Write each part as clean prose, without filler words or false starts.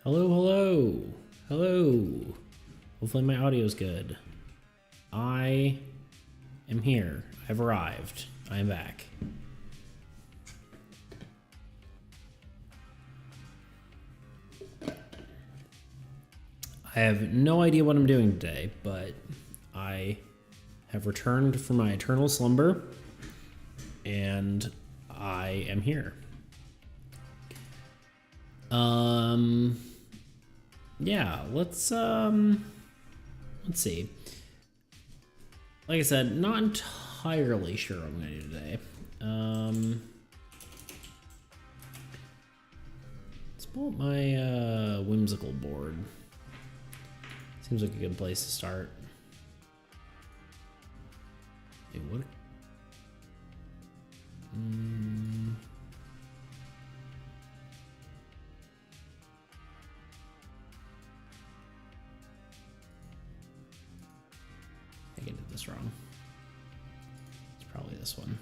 Hello, hello, hello. Hopefully my audio is good. I am here. I've arrived. I am back. I have no idea what I'm doing today, but I have returned from my eternal slumber, and I am here. Yeah, let's see. Like I said, not entirely sure what I'm gonna do today. Let's pull up my whimsical board. Seems like a good place to start. Hey, what? I think I did this wrong. It's probably this one.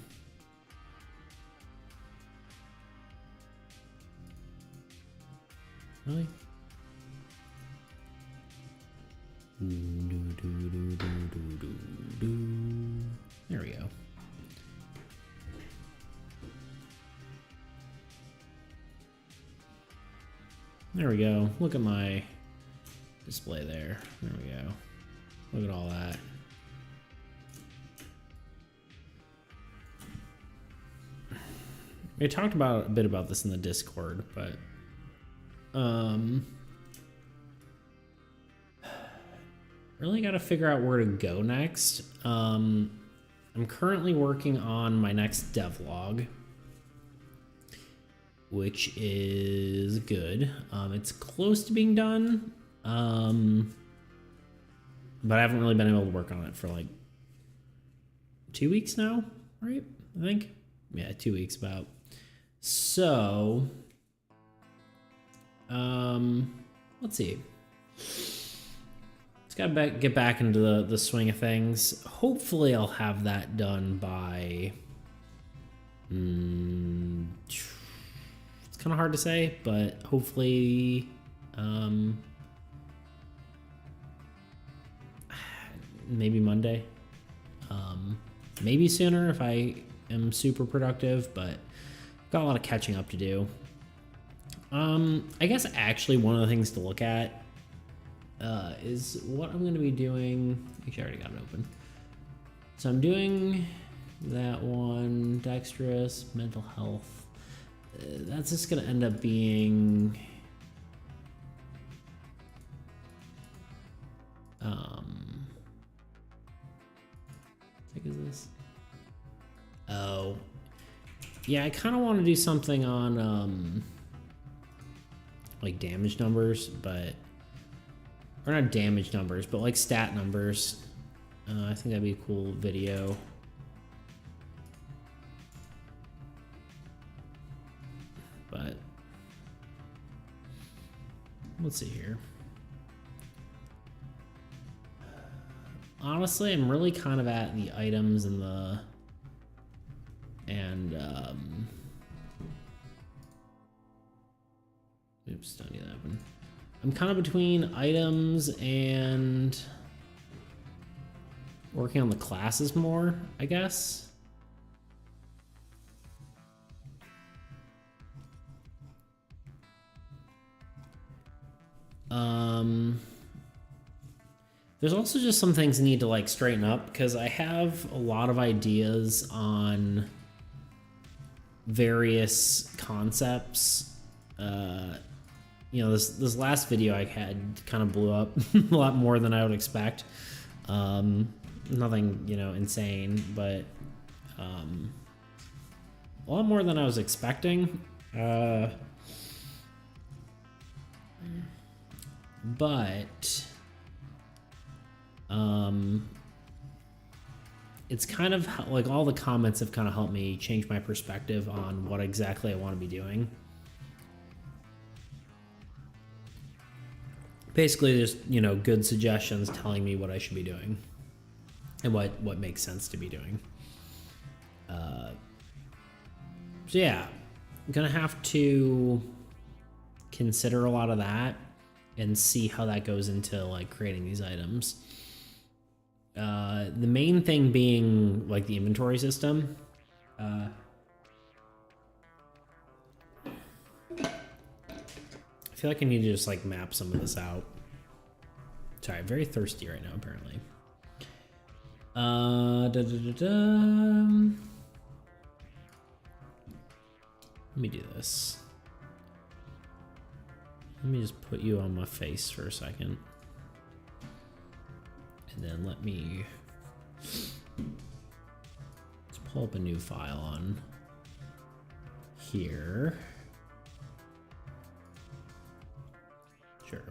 Really? There we go. There we go. Look at my display there. There we go. Look at all that. We talked about a bit about this in the Discord, but really got to figure out where to go next. I'm currently working on my next devlog, which is good. It's close to being done, but I haven't really been able to work on it for like 2 weeks now, right? I think, yeah, 2 weeks about. So, let's see. Gotta get back into the swing of things. Hopefully I'll have that done by... it's kind of hard to say, but hopefully... maybe Monday. Maybe sooner if I am super productive, but got a lot of catching up to do. I guess actually one of the things to look at is what I'm going to be doing. Actually, I already got it open. So I'm doing that one, dexterous, mental health. That's just going to end up being... what is this? Oh. Yeah, I kind of want to do something on, like damage numbers, but... or not damage numbers, but like stat numbers. I think that'd be a cool video. But let's see here. Honestly, I'm really kind of at the items and the oops, don't need that one. I'm kind of between items and working on the classes more, I guess. There's also just some things I need to like straighten up because I have a lot of ideas on various concepts. You know, this last video I had kind of blew up a lot more than I would expect. Nothing, you know, insane, but a lot more than I was expecting. But it's kind of like all the comments have kind of helped me change my perspective on what exactly I want to be doing. Basically, just, you know, good suggestions telling me what I should be doing and what makes sense to be doing. So yeah, I'm gonna have to consider a lot of that. and see how that goes into like creating these items. The main thing being like the inventory system. I feel like I need to just like map some of this out. Sorry, I'm very thirsty right now, apparently. Let me do this. Let me just put you on my face for a second. And then let me let's pull up a new file on here. Sure.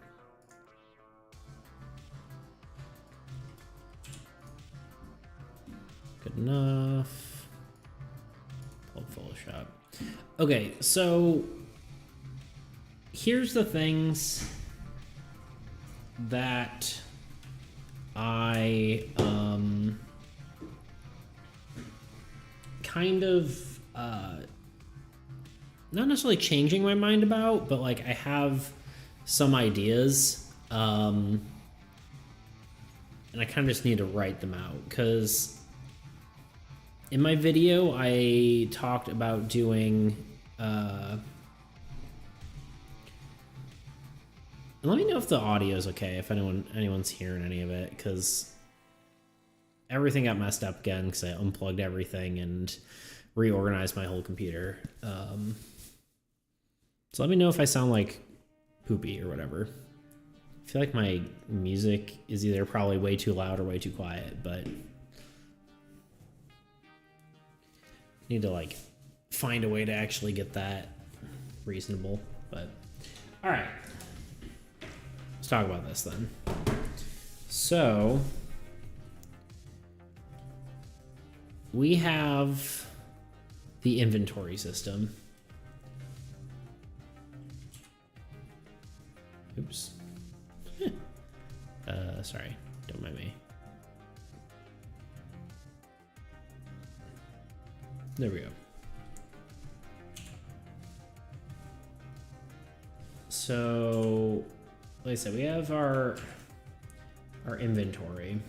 Good enough. Pull up Photoshop. Okay, so here's the things that I kind of not necessarily changing my mind about, but like I have some ideas and I kind of just need to write them out, because in my video I talked about doing let me know if the audio is okay, if anyone's hearing any of it, because everything got messed up again because I unplugged everything and reorganized my whole computer. So let me know if I sound like poopy or whatever. I feel like my music is either probably way too loud or way too quiet, but I need to like find a way to actually get that reasonable. But all right. Let's talk about this then. So we have the inventory system. Oops. Sorry, don't mind me. There we go. So like I said, we have our inventory. I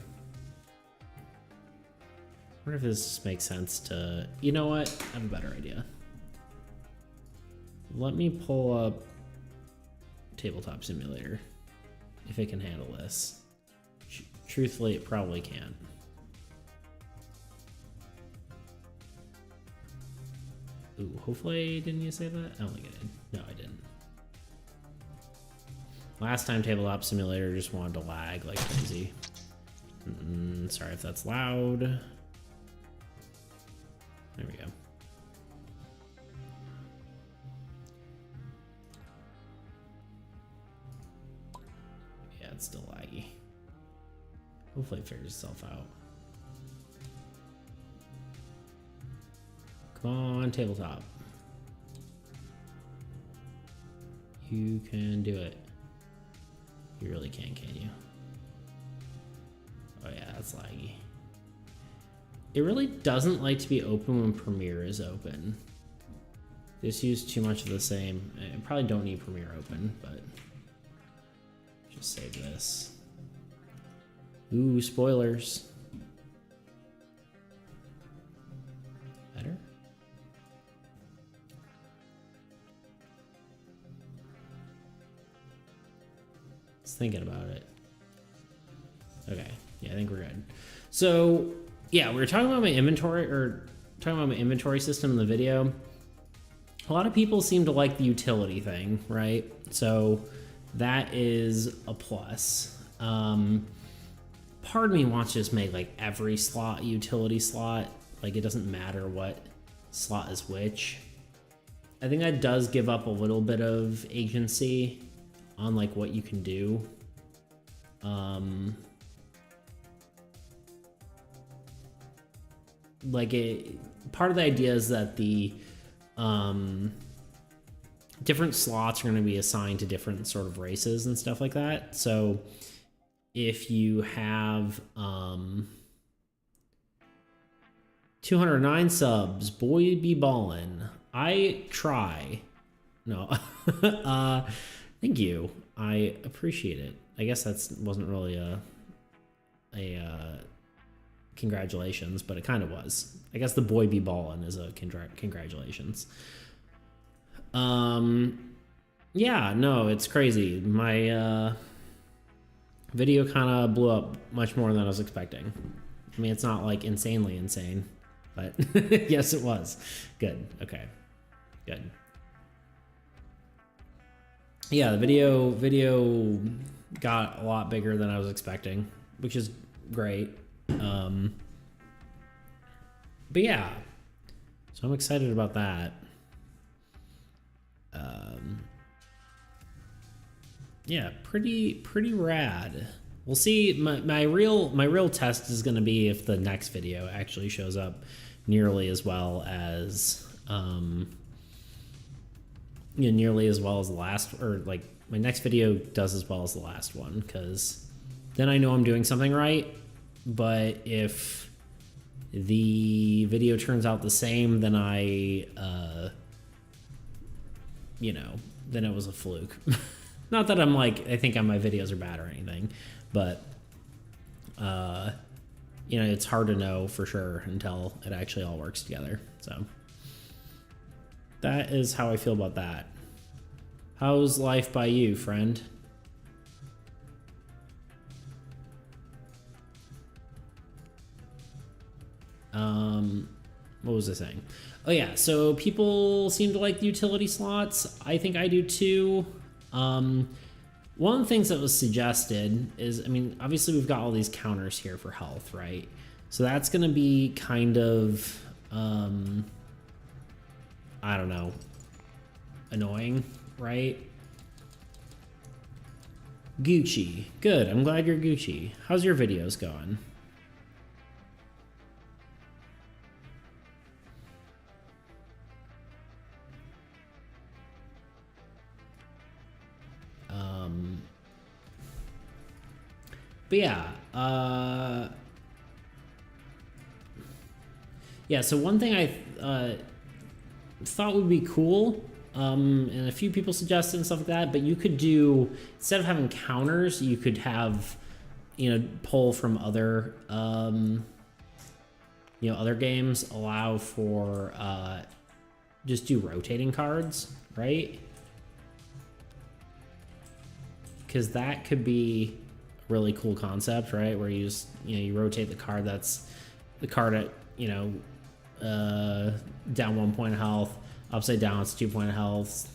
wonder if this makes sense to... You know what? I have a better idea. Let me pull up Tabletop Simulator, if it can handle this. Truthfully, it probably can't. Ooh, hopefully I didn't you say that? I don't think I did. No, I didn't. Last time Tabletop Simulator just wanted to lag like crazy. Sorry if that's loud. There we go. Yeah, it's still laggy. Hopefully it figures itself out. Come on, Tabletop. You can do it. You really can you? Oh yeah, that's laggy. It really doesn't like to be open when Premiere is open. Just use too much of the same. I probably don't need Premiere open, but just save this. Ooh, spoilers. Better? Thinking about it. Okay, yeah, I think we're good. So yeah, we were talking about my inventory system in the video. A lot of people seem to like the utility thing, right? So that is a plus. Part of me wants to just make like every slot a utility slot. Like it doesn't matter what slot is which. I think that does give up a little bit of agency on like what you can do. Part of the idea is that the different slots are going to be assigned to different sort of races and stuff like that. So if you have 209 subs, boy be ballin'. I try. No. Thank you. I appreciate it. I guess that wasn't really a congratulations, but it kind of was. I guess the boy be ballin' is a congratulations. Yeah, no, it's crazy. My video kind of blew up much more than I was expecting. I mean, it's not like insanely insane, but yes, it was. Good. Okay. Good. Yeah, the video got a lot bigger than I was expecting, which is great. But yeah, so I'm excited about that. Yeah, pretty rad. We'll see. My real test is gonna be if the next video actually shows up nearly as well as nearly as well as the last, or like my next video does as well as the last one, because then I know I'm doing something right. But if the video turns out the same, then then it was a fluke. Not that I think my videos are bad or anything, but it's hard to know for sure until it actually all works together. So that is how I feel about that. How's life by you, friend? What was I saying? Oh yeah, so people seem to like the utility slots. I think I do too. One of the things that was suggested is, I mean, obviously we've got all these counters here for health, right? So that's going to be kind of, I don't know, annoying, right? Gucci. Good. I'm glad you're Gucci. How's your videos going? But yeah, yeah, so one thing I thought would be cool, and a few people suggested and stuff like that, but you could do, instead of having counters, you could have, pull from other, other games, allow for, just do rotating cards, right? Because that could be a really cool concept, right? Where you just, you rotate the card that's the card at, down 1 point of health, upside down it's 2 point of health,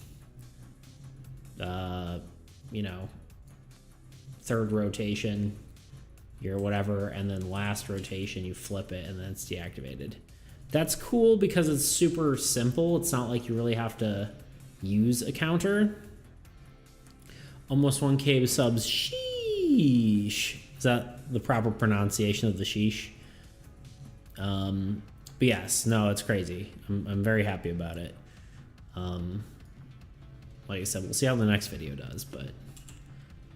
third rotation, you're whatever, and then last rotation you flip it and then it's deactivated. That's cool because it's super simple. It's not like you really have to use a counter. Almost 1K subs. Sheesh. Is that the proper pronunciation of the sheesh? But yes, no, it's crazy. I'm very happy about it. Like I said, we'll see how the next video does, but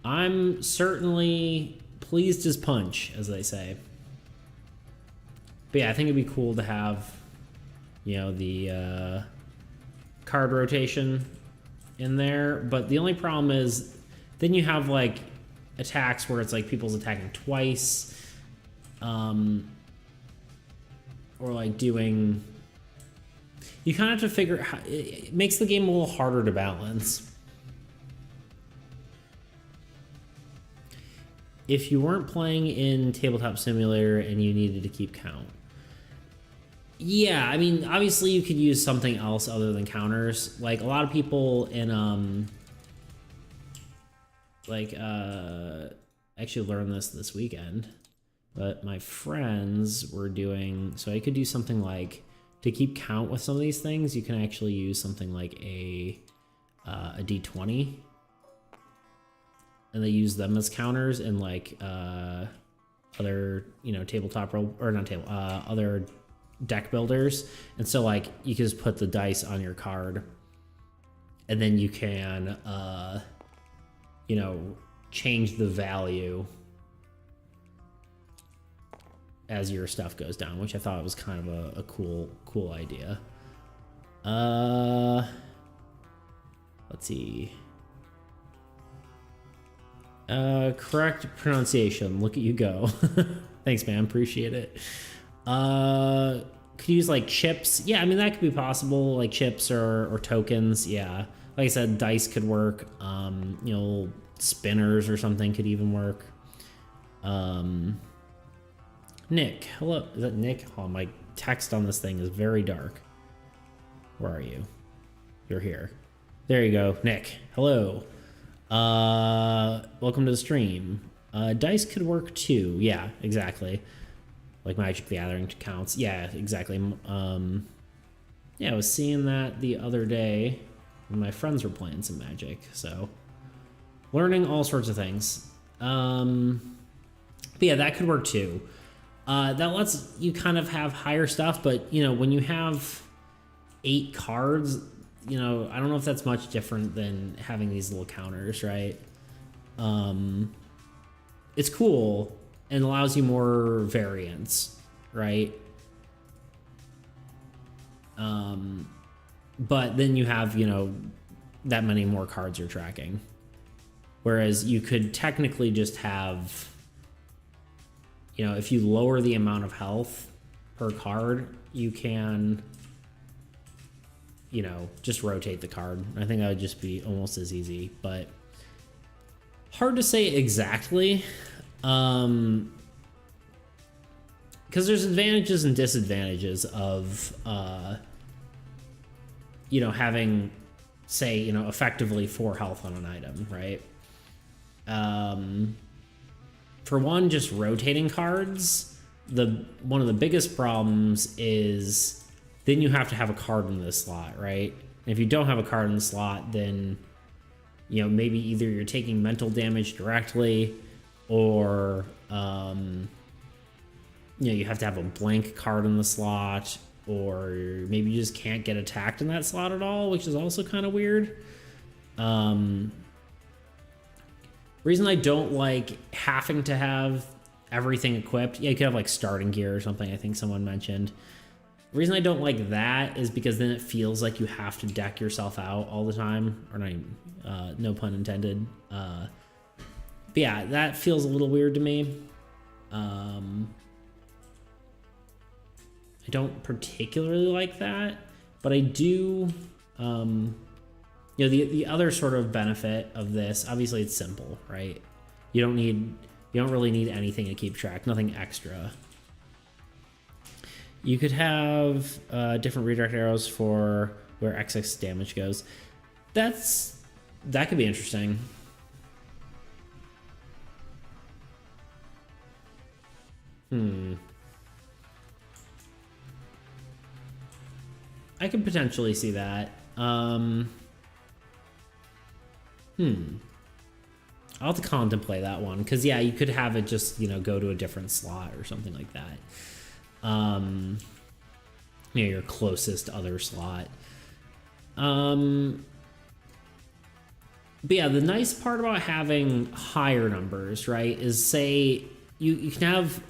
I'm certainly pleased as punch, as they say. But yeah, I think it'd be cool to have, the card rotation in there. But the only problem is, then you have like attacks where it's like people's attacking twice, or like doing. You kind of have to figure how it makes the game a little harder to balance. If you weren't playing in Tabletop Simulator and you needed to keep count. Yeah, I mean, obviously you could use something else other than counters. Like a lot of people in actually learned this weekend, but my friends were doing, so I could do something like, to keep count with some of these things, you can actually use something like a D20, and they use them as counters in like other tabletop role, or not table, other deck builders. And so like you can just put the dice on your card, and then you can change the value as your stuff goes down, which I thought was kind of a cool idea. Let's see. Correct pronunciation. Look at you go. Thanks, man. Appreciate it. Could use like chips. Yeah, I mean that could be possible. Like chips or tokens. Yeah. Like I said, dice could work. You know, spinners or something could even work. Nick, hello. Is that Nick? Oh, my text on this thing is very dark. Where are you? You're here. There you go, Nick. Hello. Welcome to the stream. Dice could work too. Yeah, exactly. Like Magic the Gathering counts. Yeah, exactly. Yeah, I was seeing that the other day when my friends were playing some Magic. So, learning all sorts of things. But yeah, that could work too. That lets you kind of have higher stuff, but you know, when you have 8 cards, you know, I don't know if that's much different than having these little counters, right? It's cool and allows you more variance, right? But then you have, you know, that many more cards you're tracking. Whereas you could technically just have, you know, if you lower the amount of health per card, you can, you know, just rotate the card. I think that would just be almost as easy, but hard to say exactly. Because there's advantages and disadvantages of, you know, having, say, you know, effectively 4 health on an item, right? For one, just rotating cards, one of the biggest problems is then you have to have a card in this slot, right? And if you don't have a card in the slot, then, you know, maybe either you're taking mental damage directly or, you know, you have to have a blank card in the slot, or maybe you just can't get attacked in that slot at all, which is also kind of weird. Reason I don't like having to have everything equipped, yeah, you could have like starting gear or something, I think someone mentioned. The reason I don't like that is because then it feels like you have to deck yourself out all the time, or not even, no pun intended. But yeah, that feels a little weird to me. I don't particularly like that, but I do, you know, the other sort of benefit of this, obviously it's simple, right? You don't really need anything to keep track, nothing extra. You could have different redirect arrows for where excess damage goes. That could be interesting. I could potentially see that. I'll have to contemplate that one, because yeah, you could have it just, you know, go to a different slot or something like that. You know, your closest other slot. But yeah, the nice part about having higher numbers, right, is say you can have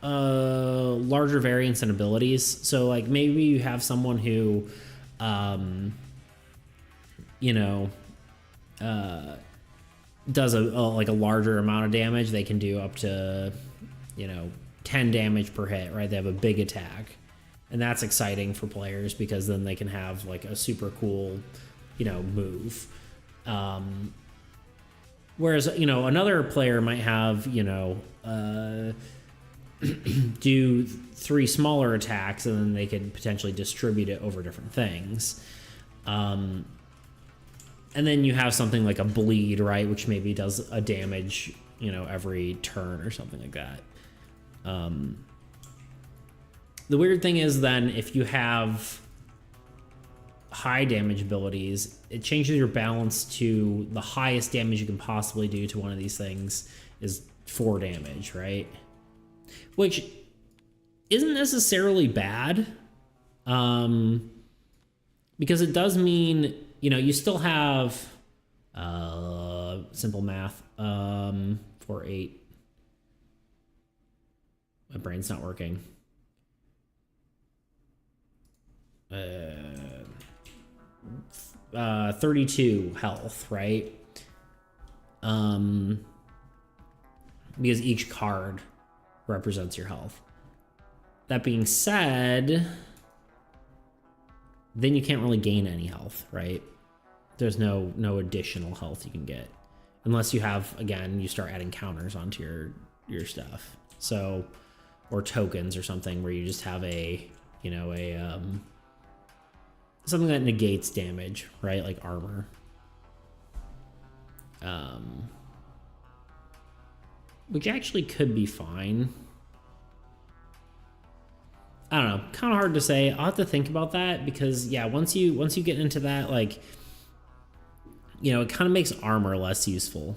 larger variance in abilities. So like maybe you have someone who, you know, does a larger amount of damage. They can do up to, you know, 10 damage per hit, right? They have a big attack, and that's exciting for players because then they can have like a super cool, you know, move. Whereas, you know, another player might have, you know, do 3 smaller attacks, and then they could potentially distribute it over different things. And then you have something like a bleed, right, which maybe does a damage, you know, every turn or something like that. The weird thing is then if you have high damage abilities, it changes your balance to the highest damage you can possibly do to one of these things is 4 damage, right? Which isn't necessarily bad, because it does mean, you know, you still have simple math, 4, 8. My brain's not working. 32 health, right? because each card represents your health. That being said, then you can't really gain any health, right? There's no additional health you can get unless you have, again, you start adding counters onto your stuff. So, or tokens or something where you just have something that negates damage, right? Like armor. Which actually could be fine. I don't know, kind of hard to say. I'll have to think about that because yeah, once you get into that, like, you know, it kind of makes armor less useful,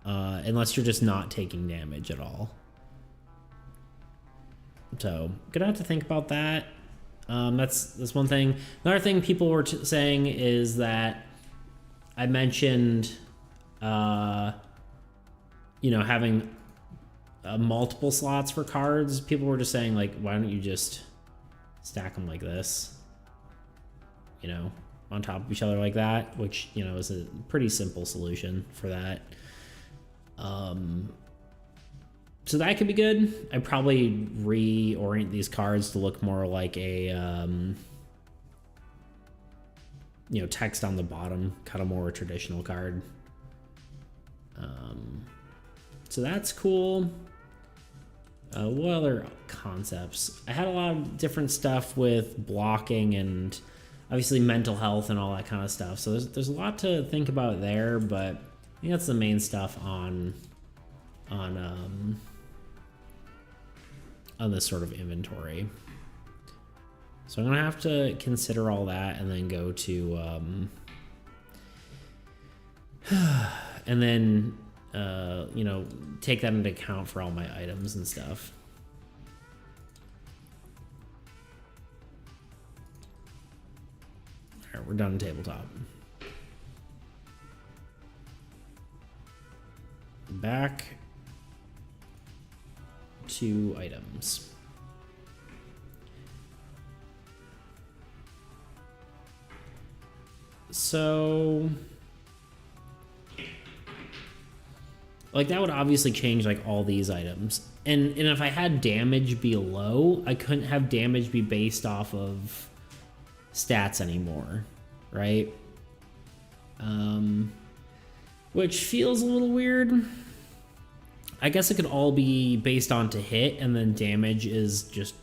unless you're just not taking damage at all. So gonna have to think about that. That's one thing. Another thing people were saying is that I mentioned, you know, having multiple slots for cards. People were just saying, like, why don't you just stack them like this, you know, on top of each other like that, which, you know, is a pretty simple solution for that. So that could be good. I'd probably reorient these cards to look more like a, you know, text on the bottom, kind of more a traditional card. So that's cool. What other concepts? I had a lot of different stuff with blocking and obviously mental health and all that kind of stuff. So there's a lot to think about there, but I think that's the main stuff on this sort of inventory. So I'm gonna have to consider all that and then go to and then you know, take that into account for all my items and stuff. All right, we're done tabletop. Back to items. So, like, that would obviously change, like, all these items. And if I had damage be low, I couldn't have damage be based off of stats anymore, right? Which feels a little weird. I guess it could all be based on to hit, and then damage is just,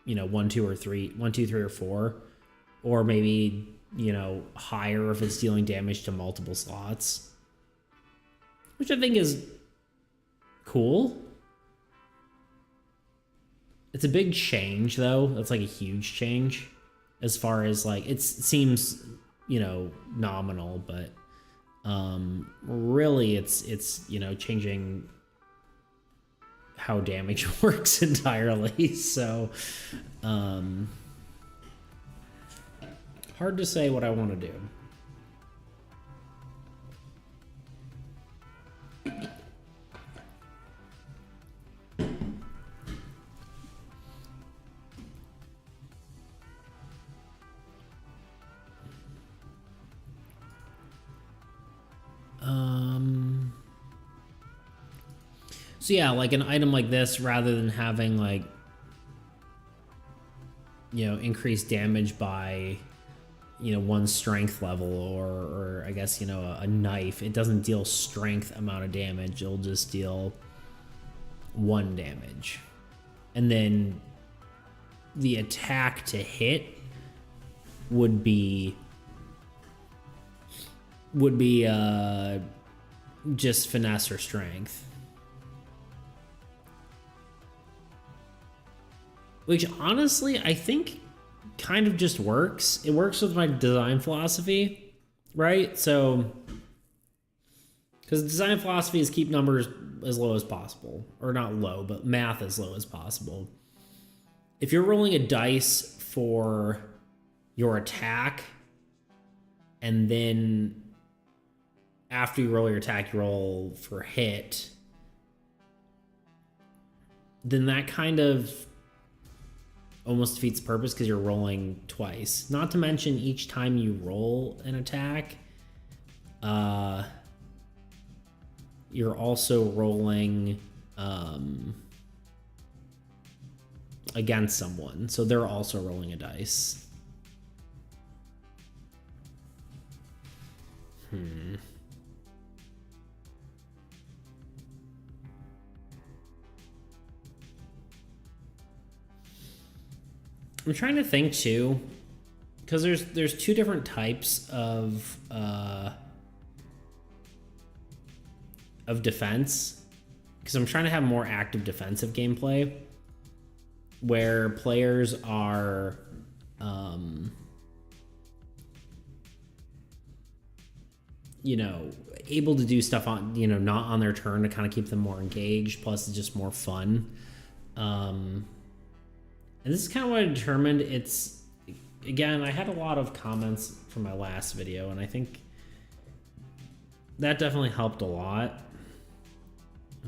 you know, 1, 2, or 3, 1, 2, 3, or 4. Or maybe, you know, higher if it's dealing damage to multiple slots. Which I think is cool. It's a big change, though. That's like a huge change. As far as, like, it seems, you know, nominal, but really it's you know, changing how damage works entirely. So hard to say what I want to do. So yeah, like an item like this, rather than having, like, you know, increased damage by, you know, 1 strength level, or I guess, you know, a knife, it doesn't deal strength amount of damage. It'll just deal 1 damage. And then the attack to hit would be just finesse or strength. Which, honestly, I think kind of just works. It works with my design philosophy, right? So, because design philosophy is keep numbers as low as possible. Or not low, but math as low as possible. If you're rolling a dice for your attack, and then after you roll your attack, you roll for hit, then that kind of almost defeats the purpose because you're rolling twice. Not to mention each time you roll an attack, you're also rolling against someone, so they're also rolling a dice. I'm trying to think too, because there's two different types of defense. Because I'm trying to have more active defensive gameplay, where players are you know, able to do stuff on, you know, not on their turn to kind of keep them more engaged. Plus, it's just more fun. And this is kind of what I determined. It's, again, I had a lot of comments from my last video, and I think that definitely helped a lot.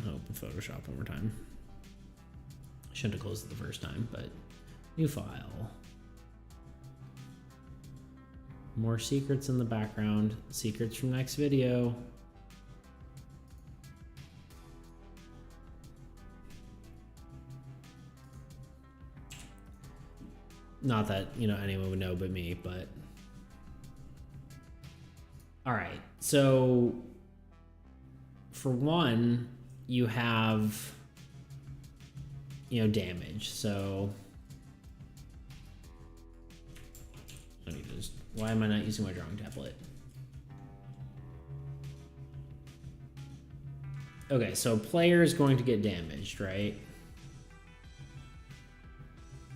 I'll open Photoshop one more time. I shouldn't have closed it the first time, but new file. More secrets in the background. Secrets from next video. Not that, you know, anyone would know but me, but... Alright, so... For one, you have... you know, damage, so... Let me just... Why am I not using my drawing tablet? Okay, so player is going to get damaged, right?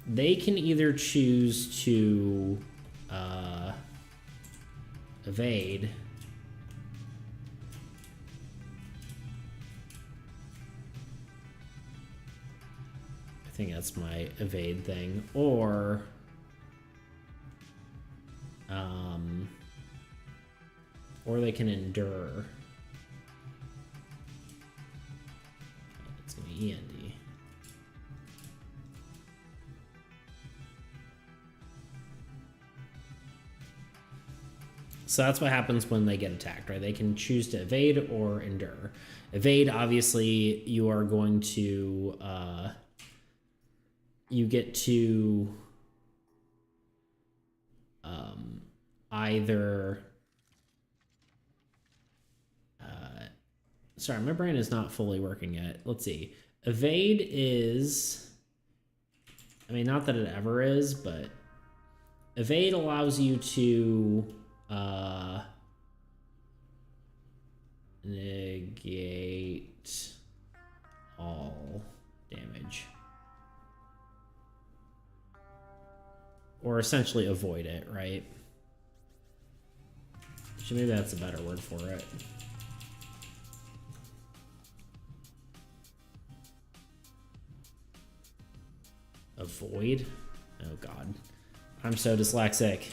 They can either choose to evade. I think that's my evade thing. Or they can endure. It's gonna be END. So that's what happens when they get attacked, right? They can choose to evade or endure. Evade, obviously, you are going to you get to either sorry, my brain is not fully working yet. Let's see. Evade is, I mean, not that it ever is, but evade allows you to negate all damage. Or essentially avoid it, right? So maybe that's a better word for it. Avoid? Oh god. I'm so dyslexic.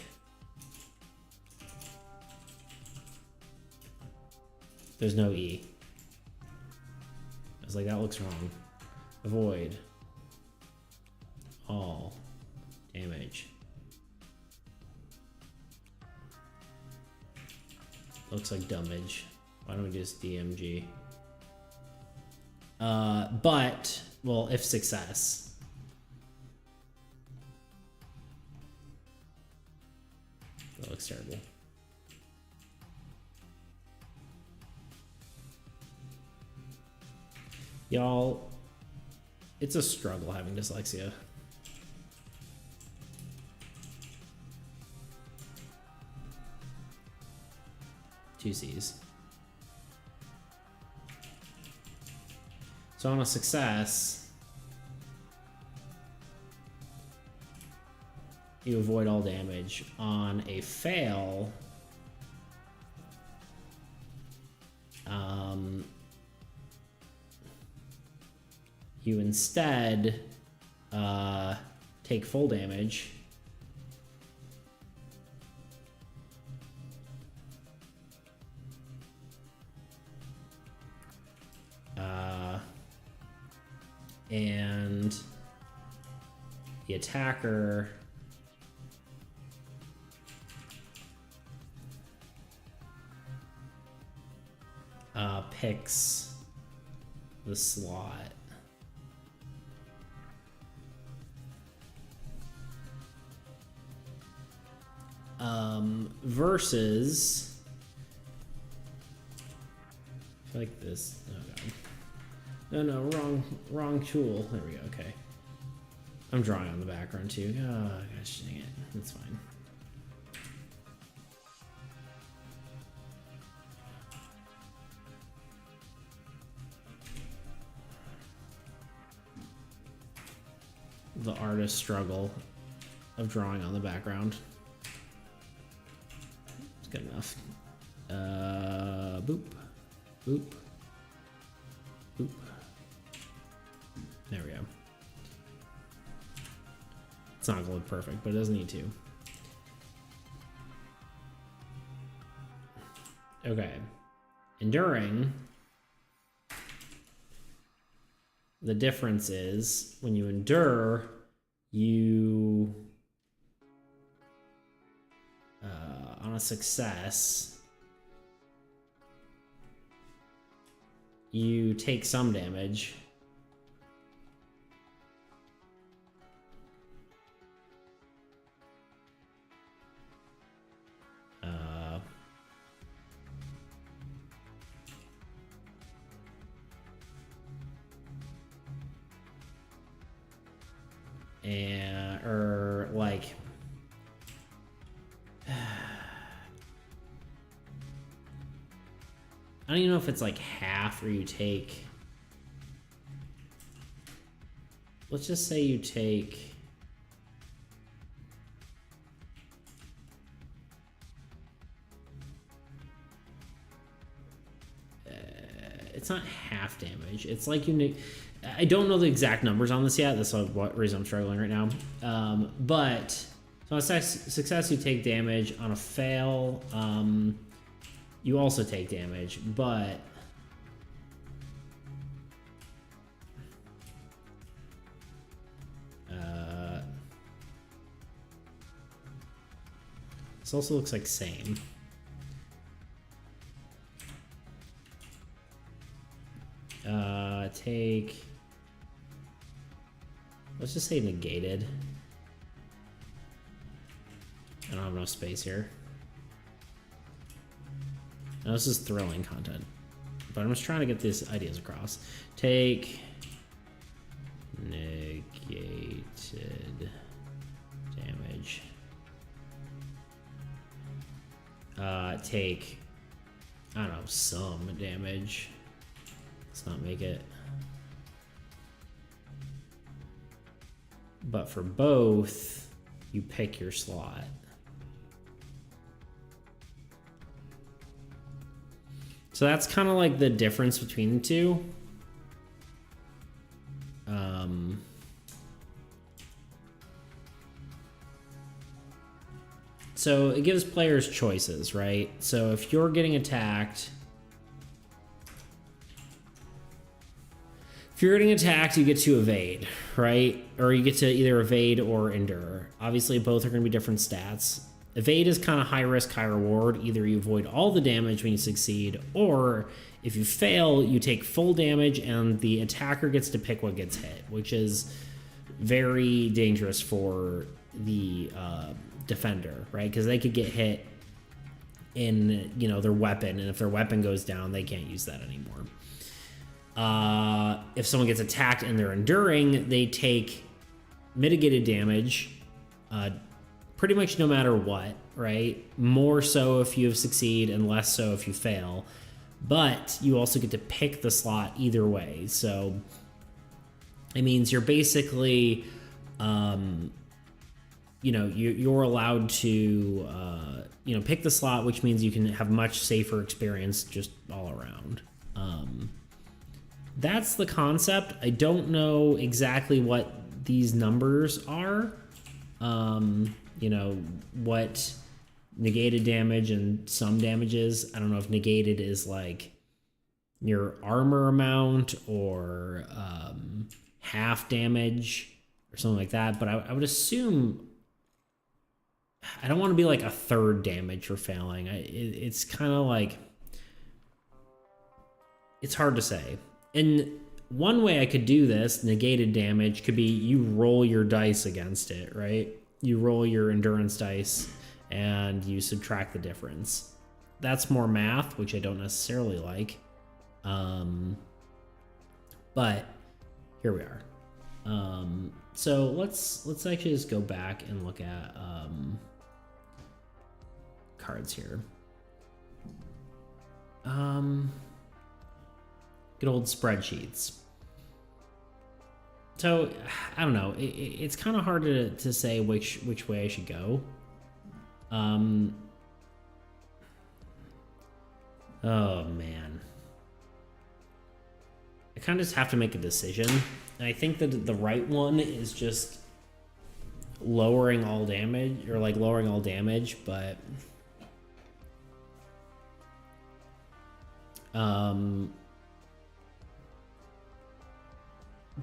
There's no E. I was like, that looks wrong. Avoid all damage. Looks like dumbage. Why don't we just DMG? But, well, if success. That looks terrible. Y'all, it's a struggle having dyslexia. Two C's. So on a success, you avoid all damage. On a fail, you instead take full damage. And the attacker picks the slot. Versus, I feel like this. Oh god, no, wrong tool. There we go. Okay, I'm drawing on the background too. Oh gosh, dang it, that's fine. The artist struggle of drawing on the background. It's good enough. Boop, boop, boop. There we go. It's not gonna look perfect, but it doesn't need to. Okay. Enduring. The difference is when you endure, you on a success, you take some damage. And or like I don't even know if it's like half or you take, let's just say you take it's not half damage. It's like you I don't know the exact numbers on this yet. That's what reason I'm struggling right now. But so on a success, you take damage. On a fail, you also take damage. But this also looks like same. Take, let's just say negated. I don't have enough space here. Now this is thrilling content, but I'm just trying to get these ideas across. Take negated damage. Take, I don't know, some damage. Let's not make it. But for both, you pick your slot. So that's kind of like the difference between the two. So it gives players choices, right? So if you're getting attacked, you get to evade, right? Or you get to either evade or endure. Obviously, both are going to be different stats. Evade is kind of high risk, high reward. Either you avoid all the damage when you succeed, or if you fail, you take full damage and the attacker gets to pick what gets hit, which is very dangerous for the defender, right? Because they could get hit in, their weapon, and if their weapon goes down, they can't use that anymore. If someone gets attacked and they're enduring, they take mitigated damage, pretty much no matter what, right? More so if you succeed and less so if you fail. But you also get to pick the slot either way. So it means you're basically, you're allowed to, pick the slot, which means you can have much safer experience just all around. That's the concept. I don't know exactly what these numbers are. What negated damage and some damages. I don't know if negated is like your armor amount or half damage or something like that. But I would assume, I don't want to be like a third damage for failing. It's kind of like, it's hard to say. And one way I could do this, negated damage, could be you roll your dice against it, right? You roll your endurance dice and you subtract the difference. That's more math, which I don't necessarily like. But here we are. So let's actually just go back and look at cards here. Good old spreadsheets. So I don't know. It's kind of hard to say which way I should go. Oh man. I kind of just have to make a decision. And I think that the right one is just lowering all damage, or like lowering all damage, but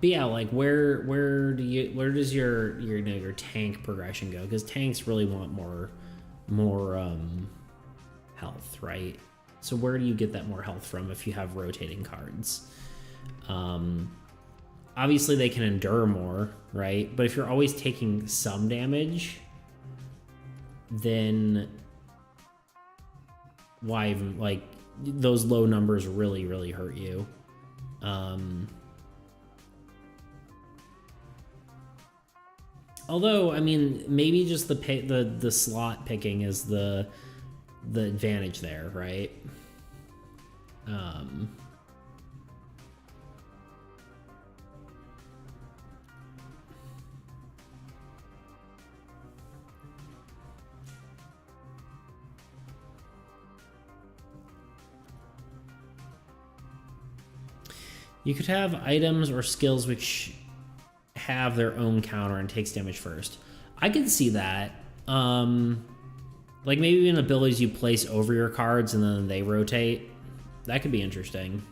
yeah, like where does your tank progression go? Because tanks really want more health, right? So where do you get that more health from if you have rotating cards? Obviously they can endure more, right? But if you're always taking some damage, then why even, like, those low numbers really hurt you. Although, I mean, maybe just the slot picking is the advantage there, right? You could have items or skills which have their own counter and takes damage first. I could see that. Like maybe even abilities you place over your cards and then they rotate. That could be interesting.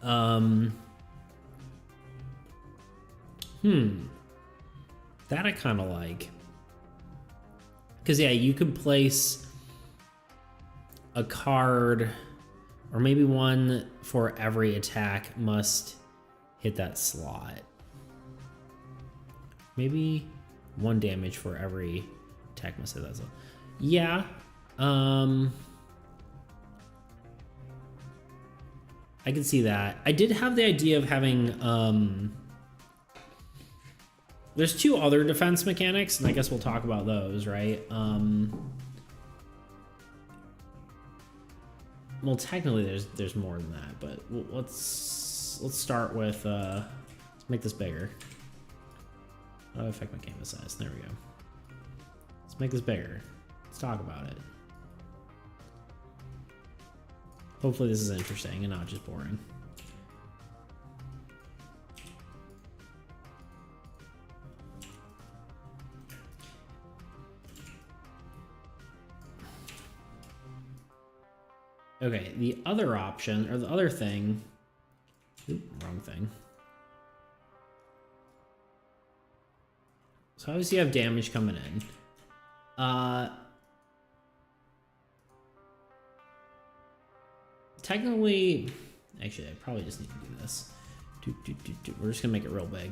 That I kind of like. Because yeah, you could place a card, or maybe one for every attack must hit that slot. Maybe 1 damage for every attack must hit that slot. Yeah. I can see that. I did have the idea of having there's 2 other defense mechanics, and I guess we'll talk about those, right? Well, technically there's more than that, but let's start with let's make this bigger. How do I affect my canvas size? There we go. Let's make this bigger. Let's talk about it. Hopefully this is interesting and not just boring. Okay, the other option, or the other thing... Oop, wrong thing. So obviously you have damage coming in. Technically... Actually, I probably just need to do this. We're just gonna make it real big.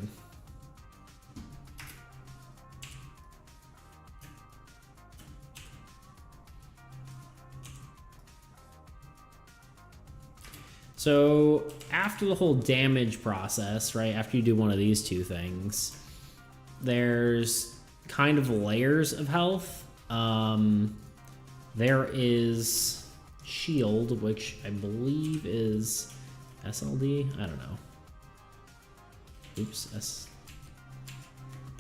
So after the whole damage process, right, after you do one of these 2 things, there's kind of layers of health. There is shield, which I believe is SLD. I don't know. Oops,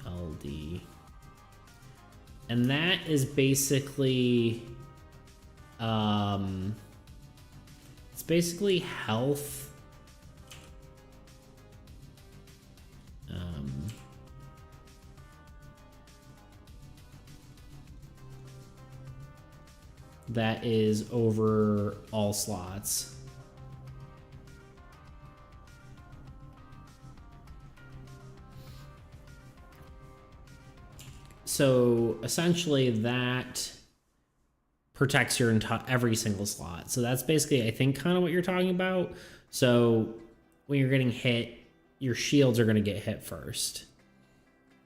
SLD. And that is basically... it's basically health. That is over all slots. So essentially that protects your every single slot. So that's basically, I think, kind of what you're talking about. So when you're getting hit, your shields are going to get hit first.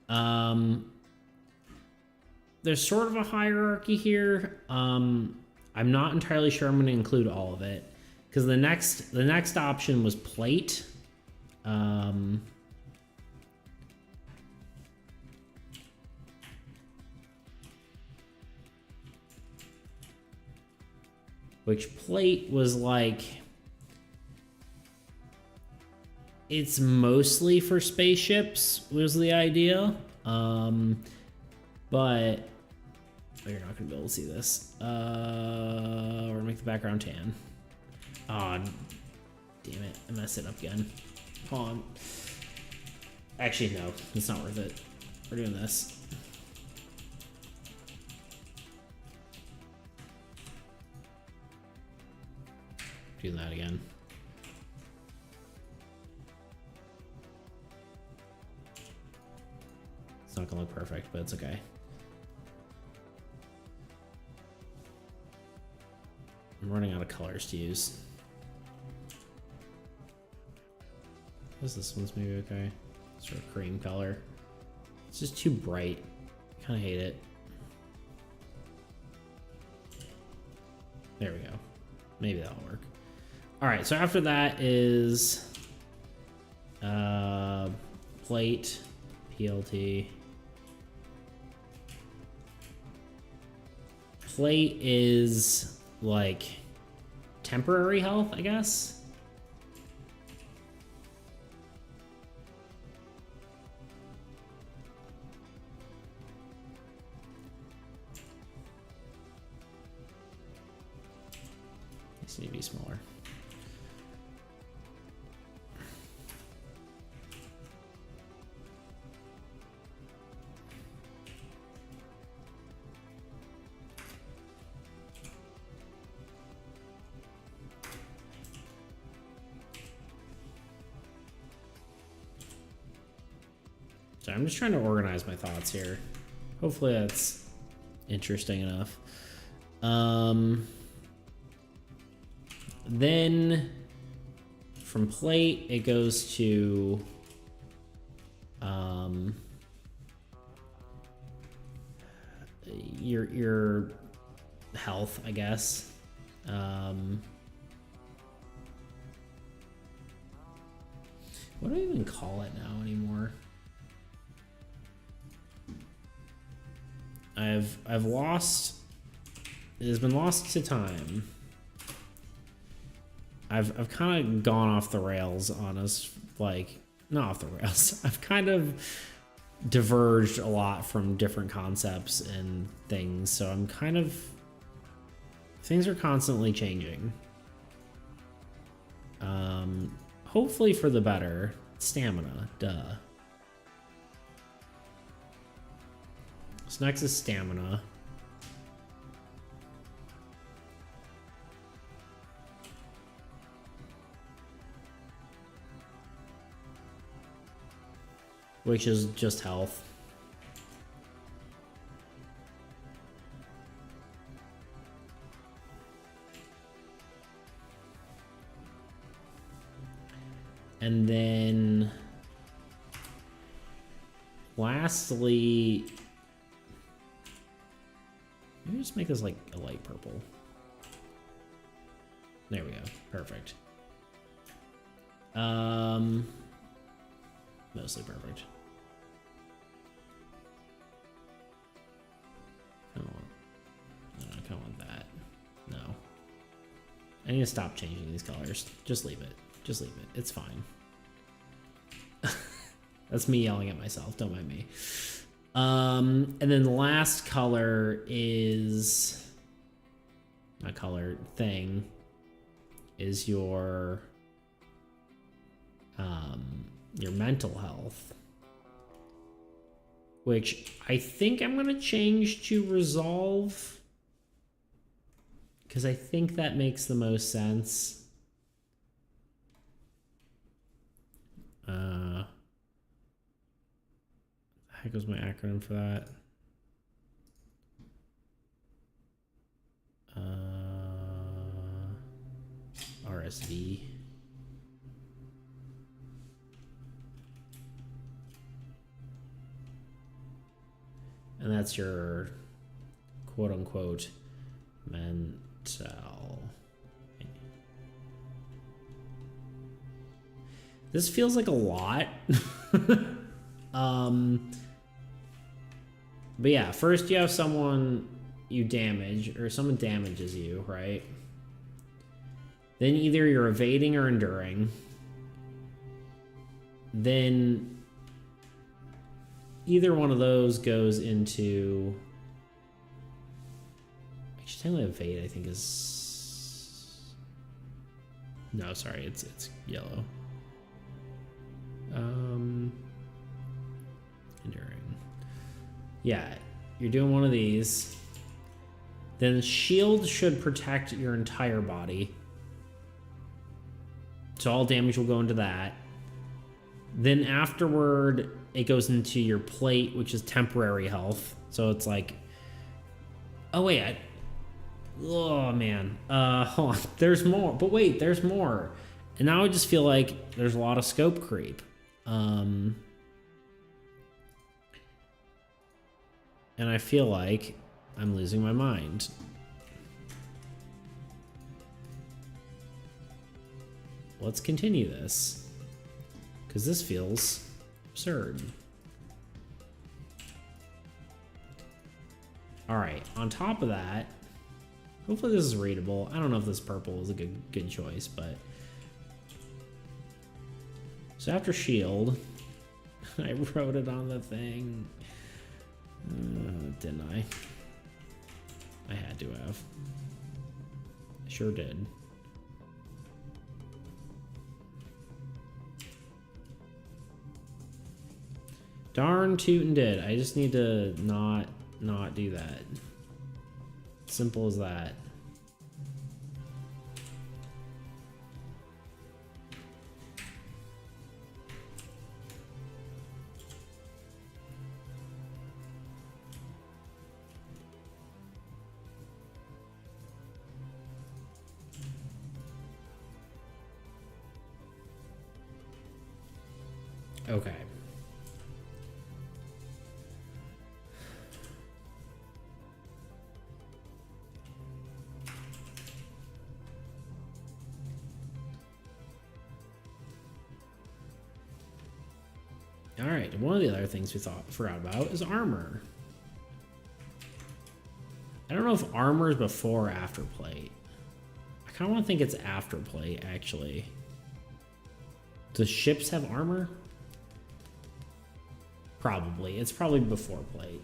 There's sort of a hierarchy here. I'm not entirely sure I'm going to include all of it, because the next option was plate. Which plate was like, it's mostly for spaceships was the idea. But oh, you're not gonna be able to see this. We're gonna make the background tan. Oh, damn it, I messed it up again. Hold on. Actually, no, it's not worth it. We're doing this. Doing that again. It's not gonna look perfect, but it's okay. I'm running out of colors to use. I guess this one's maybe okay. Sort of cream color. It's just too bright. I kind of hate it. There we go. Maybe that'll work. All right, so after that is plate, PLT. Plate is like temporary health, I guess. These need to be smaller. So I'm just trying to organize my thoughts here. Hopefully that's interesting enough. Then from plate, it goes to your health, I guess. What do I even call it now anymore? I've lost. It has been lost to time. I've kind of gone off the rails on us, like not off the rails. I've kind of diverged a lot from different concepts and things, so I'm kind of, things are constantly changing. Hopefully for the better. Stamina, duh. So next is stamina. Which is just health. And then lastly, maybe just make this like a light purple. There we go. Perfect. Mostly perfect. I kind of want that. No. I need to stop changing these colors. Just leave it. Just leave it. It's fine. That's me yelling at myself. Don't mind me. And then the last color is a color thing is your mental health, which I think I'm gonna change to resolve because I think that makes the most sense. The heck was my acronym for that? press V. And that's your quote-unquote mental. This feels like a lot. But yeah, first you have someone you damage, or someone damages you, right? Then either you're evading or enduring. Then either one of those goes into... Actually, technically evade, I think, is... No, sorry, it's yellow. Enduring. Yeah, you're doing one of these. Then shield should protect your entire body. So all damage will go into that. Then afterward, it goes into your plate, which is temporary health. So it's like... Oh, wait. Oh, man. Hold on. There's more. But wait, there's more. And now I just feel like there's a lot of scope creep. And I feel like I'm losing my mind. Let's continue this, because this feels absurd. All right, on top of that, hopefully this is readable. I don't know if this purple is a good choice, but... So after shield, I wrote it on the thing. Didn't I? I had to have. I sure did. Darn tootin' did. I just need to not do that. Simple as that. Okay. All right, one of the other things we forgot about is armor. I don't know if armor is before or after plate. I kind of want to think it's after plate, actually. Do ships have armor? Probably. It's probably before plate.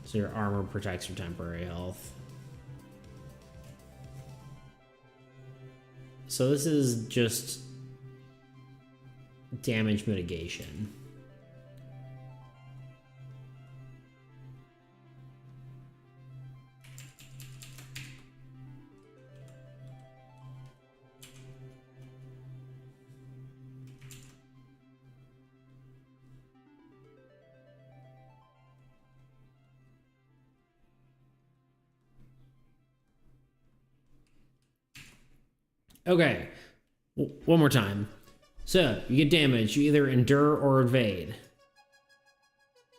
So your armor protects your temporary health. So this is just damage mitigation. Okay, one more time. So, you get damage. You either endure or evade.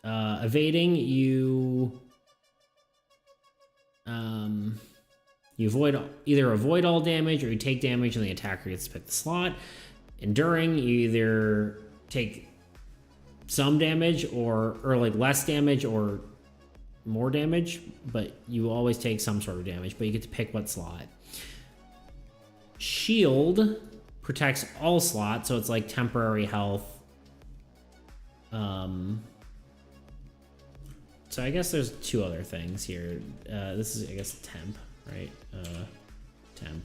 Evading, you either avoid all damage or you take damage and the attacker gets to pick the slot. Enduring, you either take some damage or like less damage or more damage, but you always take some sort of damage, but you get to pick what slot. Shield protects all slots, so it's like temporary health. So I guess there's two other things here. This is, I guess, temp, right? Temp.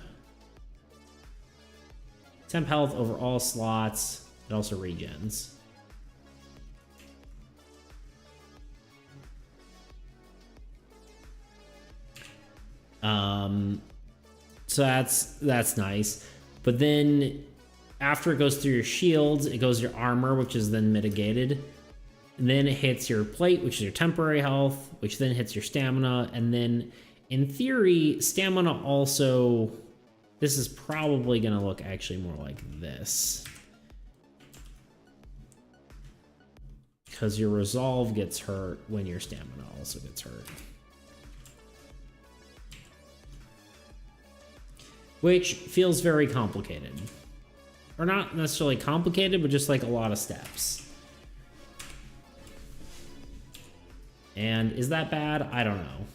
Temp health over all slots. It also regens. So that's nice. But then after it goes through your shields, it goes your armor, which is then mitigated. And then it hits your plate, which is your temporary health, which then hits your stamina. And then in theory, stamina also, this is probably gonna look actually more like this. Because your resolve gets hurt when your stamina also gets hurt. Which feels very complicated. Or not necessarily complicated, but just like a lot of steps. And is that bad? I don't know.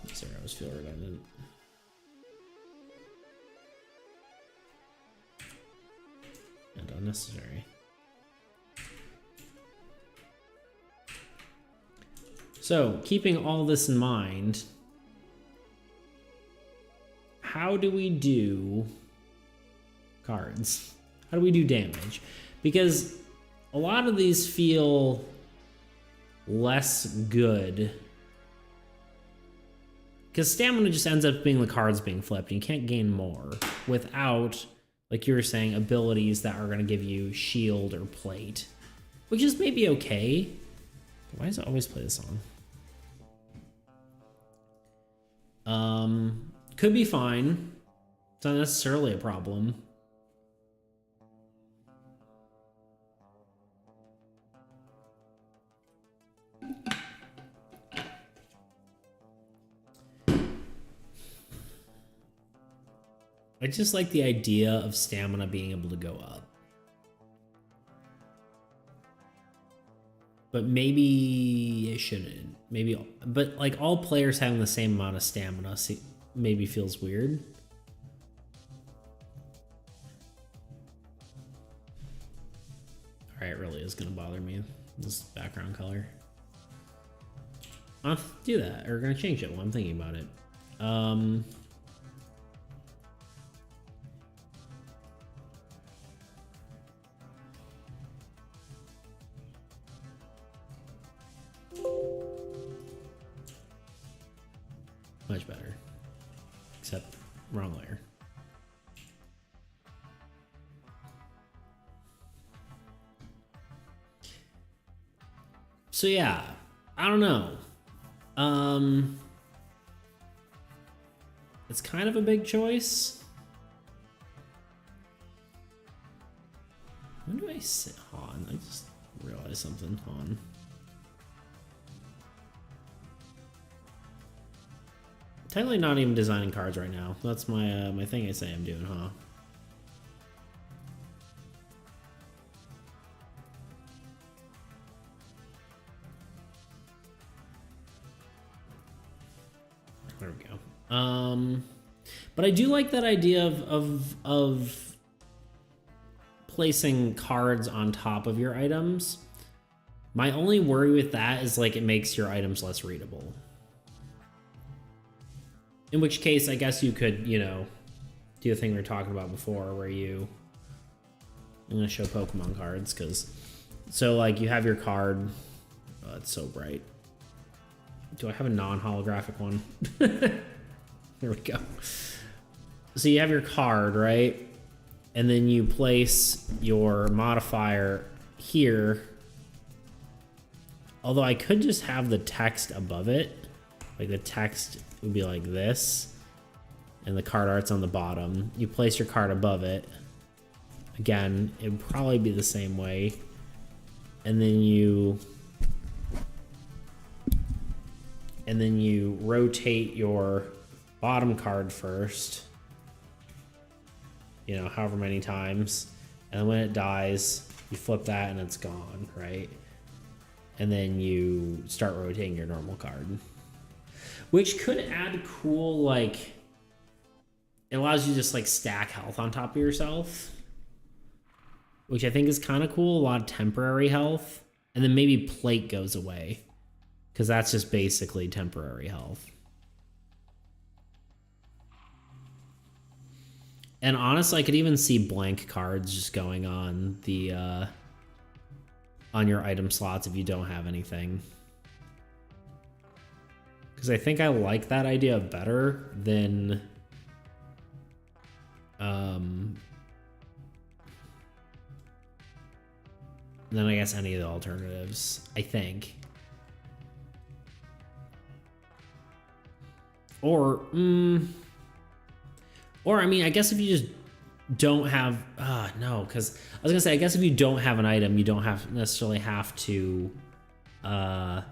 These arrows feel redundant. And unnecessary. So, keeping all this in mind, how do we do cards? How do we do damage? Because a lot of these feel less good. Because stamina just ends up being the cards being flipped. You can't gain more without, like you were saying, abilities that are going to give you shield or plate. Which is maybe okay. Why does it always play this song? Could be fine. It's not necessarily a problem. I just like the idea of stamina being able to go up. But maybe it shouldn't. Maybe, but like all players having the same amount of stamina maybe feels weird. Alright, it really is gonna bother me, this background color. I'll do that, or gonna change it while I'm thinking about it. Much better. Except wrong layer. So yeah, I don't know. It's kind of a big choice. When do I sit Han? I just realized something. Han. Technically not even designing cards right now. That's my my thing I say I'm doing, huh? There we go. But I do like that idea of placing cards on top of your items. My only worry with that is like it makes your items less readable. In which case, I guess you could, you know, do the thing we were talking about before where you... I'm going to show Pokemon cards, because... So, like, you have your card... Oh, it's so bright. Do I have a non-holographic one? There we go. So you have your card, right? And then you place your modifier here. Although I could just have the text above it. Like, the text would be like this, and the card art's on the bottom. You place your card above it. Again, it would probably be the same way. And then you rotate your bottom card first, you know, however many times, and then when it dies, you flip that and it's gone, right? And then you start rotating your normal card. Which could add cool, like, it allows you to just like stack health on top of yourself. Which I think is kind of cool, a lot of temporary health. And then maybe plate goes away. Because that's just basically temporary health. And honestly, I could even see blank cards just going on the, on your item slots if you don't have anything. Because I think I like that idea better than And then I guess any of the alternatives, I think. Or I mean, I guess if you just don't have, no, because I was gonna say, I guess if you don't have an item, you don't necessarily have to have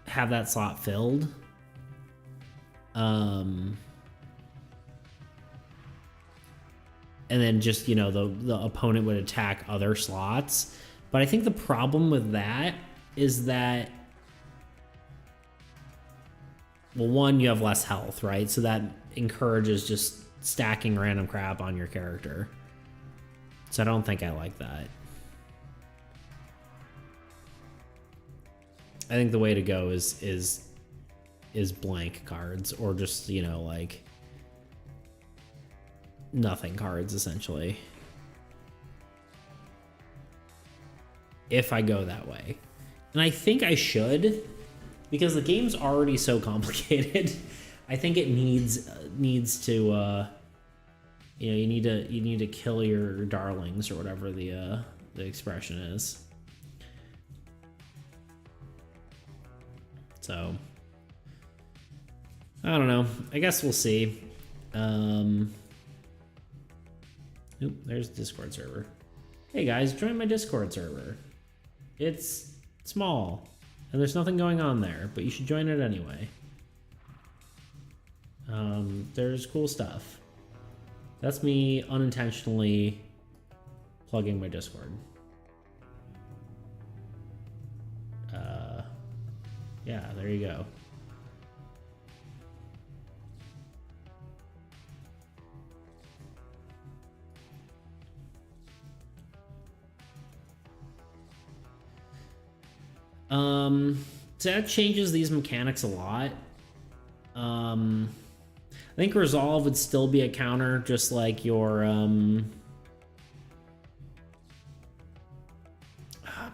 that slot filled. And then just, you know, the opponent would attack other slots. But I think the problem with that is that, well, one, you have less health, right? So that encourages just stacking random crap on your character. So I don't think I like that. I think the way to go is blank cards, or just, you know, like nothing cards, essentially. If I go that way. And I think I should, because the game's already so complicated. I think it needs to you know, you need to kill your darlings, or whatever the expression is. So I don't know. I guess we'll see. Oop, there's the Discord server. Hey guys, join my Discord server. It's small, and there's nothing going on there, but you should join it anyway. There's cool stuff. That's me unintentionally plugging my Discord. Yeah, there you go. So that changes these mechanics a lot. I think Resolve would still be a counter, just like your,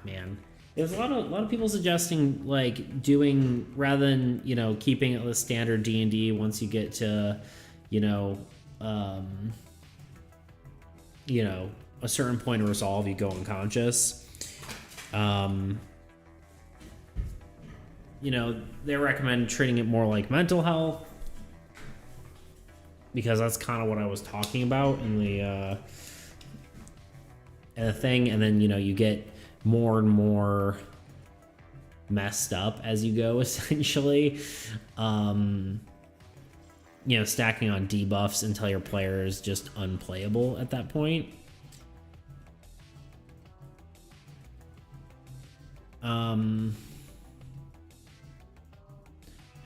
man. There's a lot of people suggesting, like, doing, rather than, you know, keeping it with standard D&D once you get to, you know, a certain point of Resolve, you go unconscious. You know, they recommend treating it more like mental health, because that's kind of what I was talking about in the thing. And then, you know, you get more and more messed up as you go, essentially. You know, stacking on debuffs until your player is just unplayable at that point.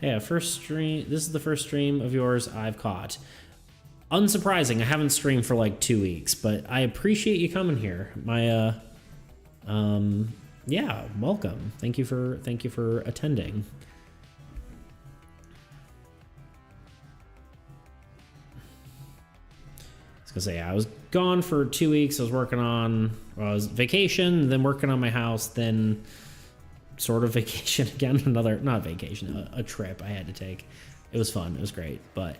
Yeah, first stream. This is the first stream of yours I've caught. Unsurprising, I haven't streamed for like 2 weeks, but I appreciate you coming here. My yeah, welcome. Thank you for attending. I was gonna say, I was gone for 2 weeks. I was working on, well, I was vacation, then working on my house, then sort of vacation again. Not vacation, a trip I had to take. It was fun. It was great, but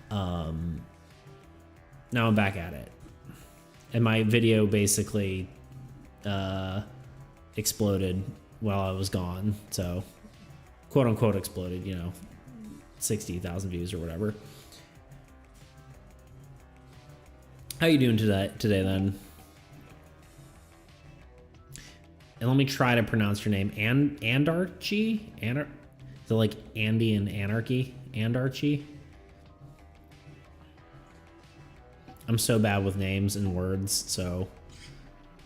now I'm back at it, and my video basically exploded while I was gone. So, quote unquote exploded. You know, 60,000 views or whatever. How you doing today then? And let me try to pronounce your name. Andarchy? Is it like Andy and Anarchy? Andarchy? I'm so bad with names and words, so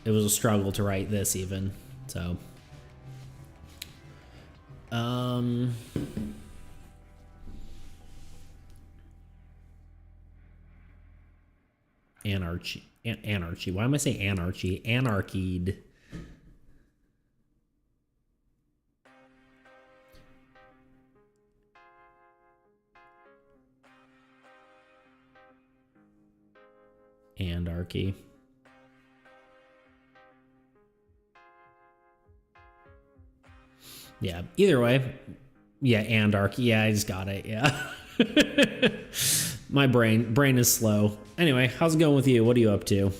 it was a struggle to write this even. So Anarchy. Why am I saying anarchy? Anarchied. Anarchy. Yeah, either way. Yeah, Anarchy. Yeah, I just got it. Yeah. My brain is slow. Anyway, how's it going with you? What are you up to?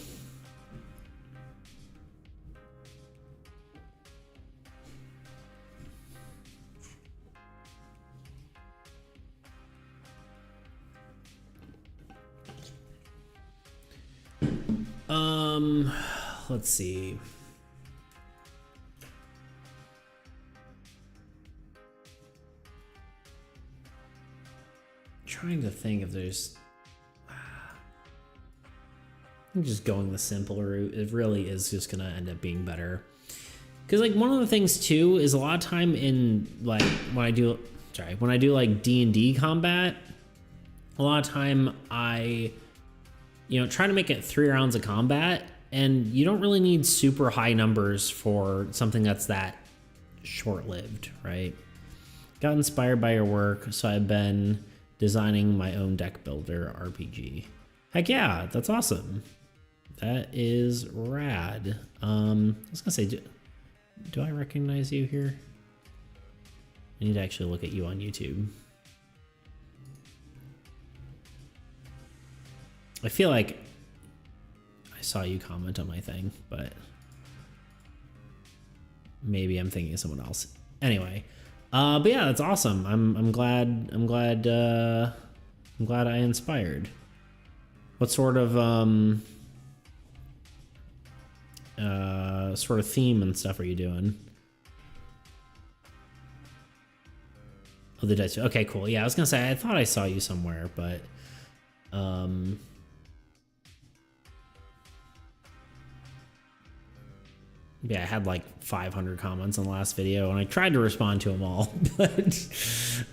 Let's see. Trying to think if there's. I'm just going the simple route. It really is just gonna end up being better. Because like one of the things too is a lot of time in like when I do like D&D combat, a lot of time I try to make it 3 rounds of combat, and you don't really need super high numbers for something that's that short-lived, right? Got inspired by your work, so I've been designing my own deck builder RPG. Heck yeah, that's awesome. That is rad. I was gonna say, do I recognize you here? I need to actually look at you on YouTube. I feel like I saw you comment on my thing, but maybe I'm thinking of someone else. Anyway, but yeah, that's awesome. I'm glad I inspired. What sort of theme and stuff are you doing? Oh, the dice. Okay, cool. Yeah, I was gonna say I thought I saw you somewhere, but yeah, I had like 500 comments on the last video, and I tried to respond to them all, but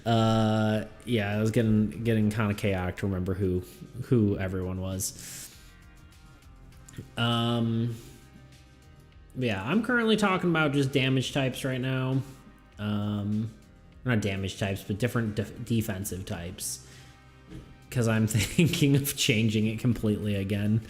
yeah, I was getting kind of chaotic to remember who everyone was. Yeah, I'm currently talking about just damage types right now. Not damage types, but different defensive types, because I'm thinking of changing it completely again.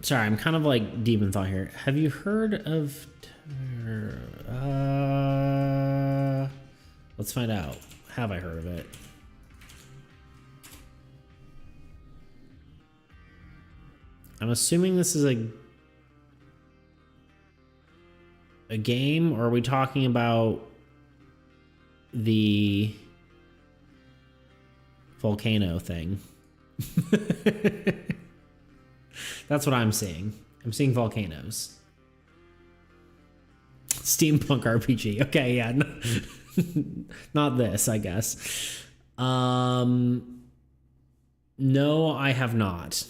Sorry, I'm kind of like deep in thought here. Have you heard of let's find out. Have I heard of it? I'm assuming this is a game, or are we talking about the volcano thing? That's what I'm seeing. I'm seeing volcanoes. Steampunk RPG. Okay, yeah. Not this, I guess. No, I have not.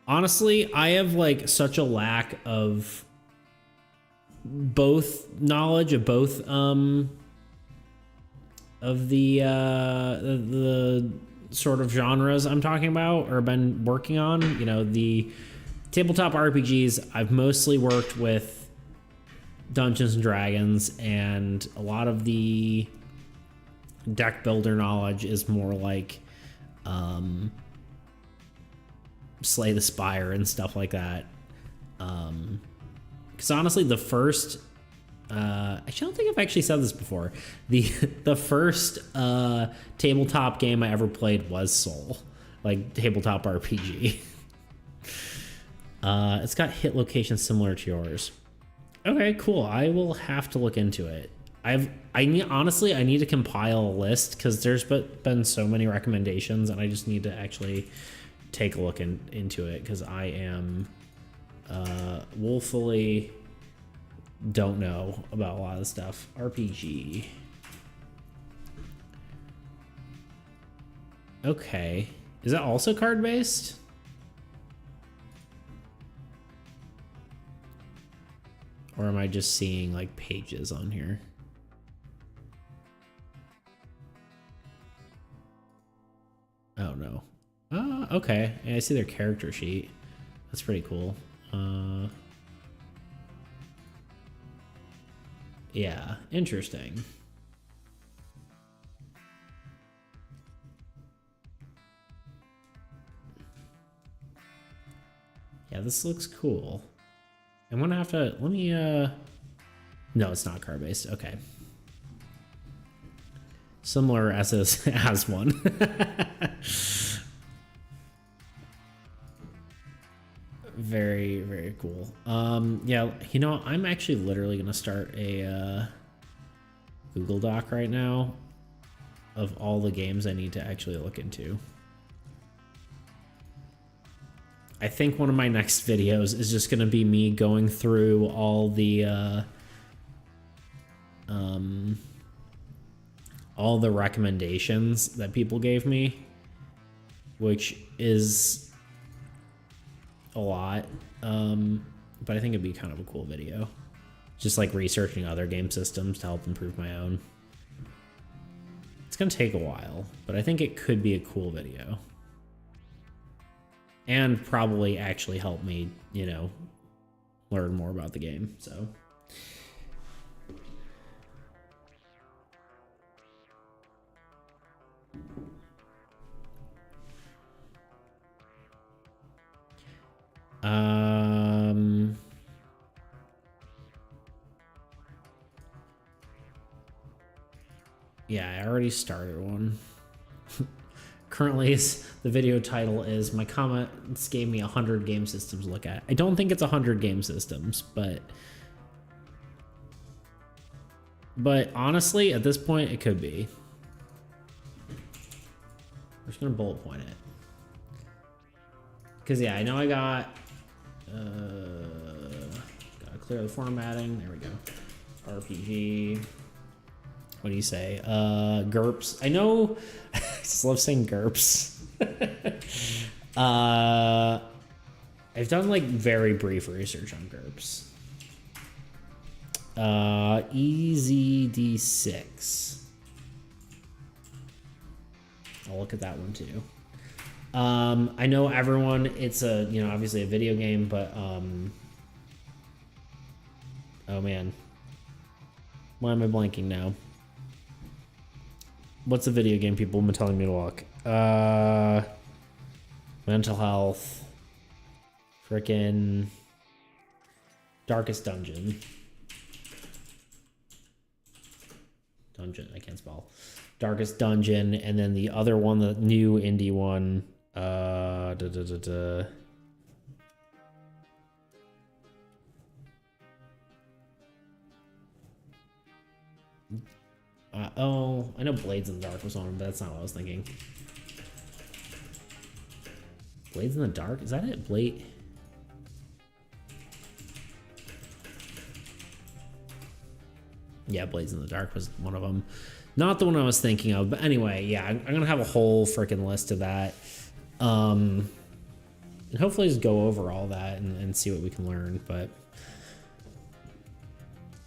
Honestly, I have like such a lack of both knowledge of both of the sort of genres I'm talking about or been working on. The tabletop RPGs, I've mostly worked with Dungeons and Dragons, and a lot of the deck builder knowledge is more like Slay the Spire and stuff like that. Because honestly, the first I don't think I've actually said this before. The first tabletop game I ever played was Soul, like tabletop RPG. It's got hit locations similar to yours. Okay, cool. I will have to look into it. Honestly, I need to compile a list because there's been so many recommendations, and I just need to actually take a look into it because I am woefully don't know about a lot of the stuff. RPG. Okay. Is that also card based? Or am I just seeing like pages on here? Oh no. Okay. Yeah, I see their character sheet. That's pretty cool. Yeah, interesting. Yeah, this looks cool. I'm gonna have to, let me, no, it's not card based. Okay. similar as one. Very, very cool. Yeah, you know, I'm actually literally gonna start a Google Doc right now of all the games I need to actually look into. I think one of my next videos is just gonna be me going through all the recommendations that people gave me, which is a lot, but I think it'd be kind of a cool video. Just like researching other game systems to help improve my own. It's gonna take a while, but I think it could be a cool video. And probably actually help me, you know, learn more about the game, so. Yeah, I already started one. Currently, the video title is my comments gave me 100 game systems to look at. I don't think it's 100 game systems, but honestly, at this point, it could be. We're just gonna bullet point it. Because yeah, I know I gotta clear the formatting. There we go. RPG. What do you say? GURPS. I know. I just love saying GURPS. I've done like very brief research on GURPS. EZD6. I'll look at that one too. I know everyone, it's a, you know, obviously a video game, but, oh man. Why am I blanking now? What's the video game people have been telling me to look? Mental Health. Frickin' Darkest Dungeon. I can't spell. Darkest Dungeon, and then the other one, the new indie one, oh, I know Blades in the Dark was on, but that's not what I was thinking. Blades in the Dark? Is that it? Blade? Yeah, Blades in the Dark was one of them. Not the one I was thinking of, but anyway, yeah, I'm gonna have a whole freaking list of that. And hopefully just go over all that and see what we can learn, but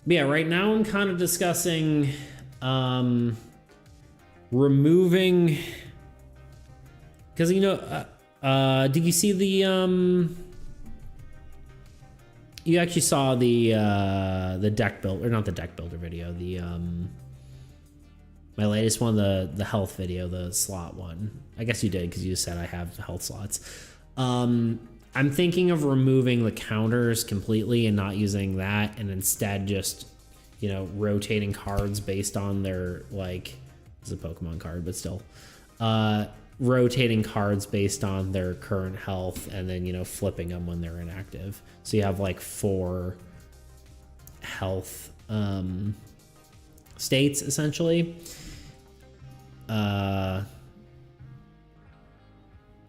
yeah, right now I'm kind of discussing removing, because you know, did you see the you actually saw the deck build, or not the deck builder video, the my latest one, the health video, the slot one. I guess you did, because you just said I have health slots. I'm thinking of removing the counters completely and not using that, and instead just, you know, rotating cards based on their, like, it's a Pokemon card, but still, rotating cards based on their current health, and then, you know, flipping them when they're inactive. So you have like 4 health states essentially.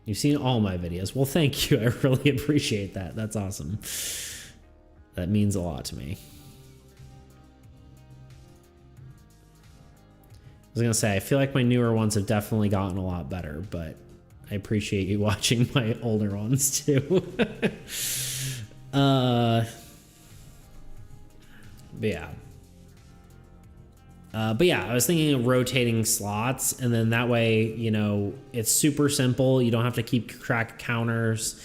You've seen all my videos. Well, thank you. I really appreciate that. That's awesome. That means a lot to me. I was gonna say, I feel like my newer ones have definitely gotten a lot better, but I appreciate you watching my older ones too. But yeah. But yeah, I was thinking of rotating slots, and then that way, you know, it's super simple. You don't have to keep track of counters.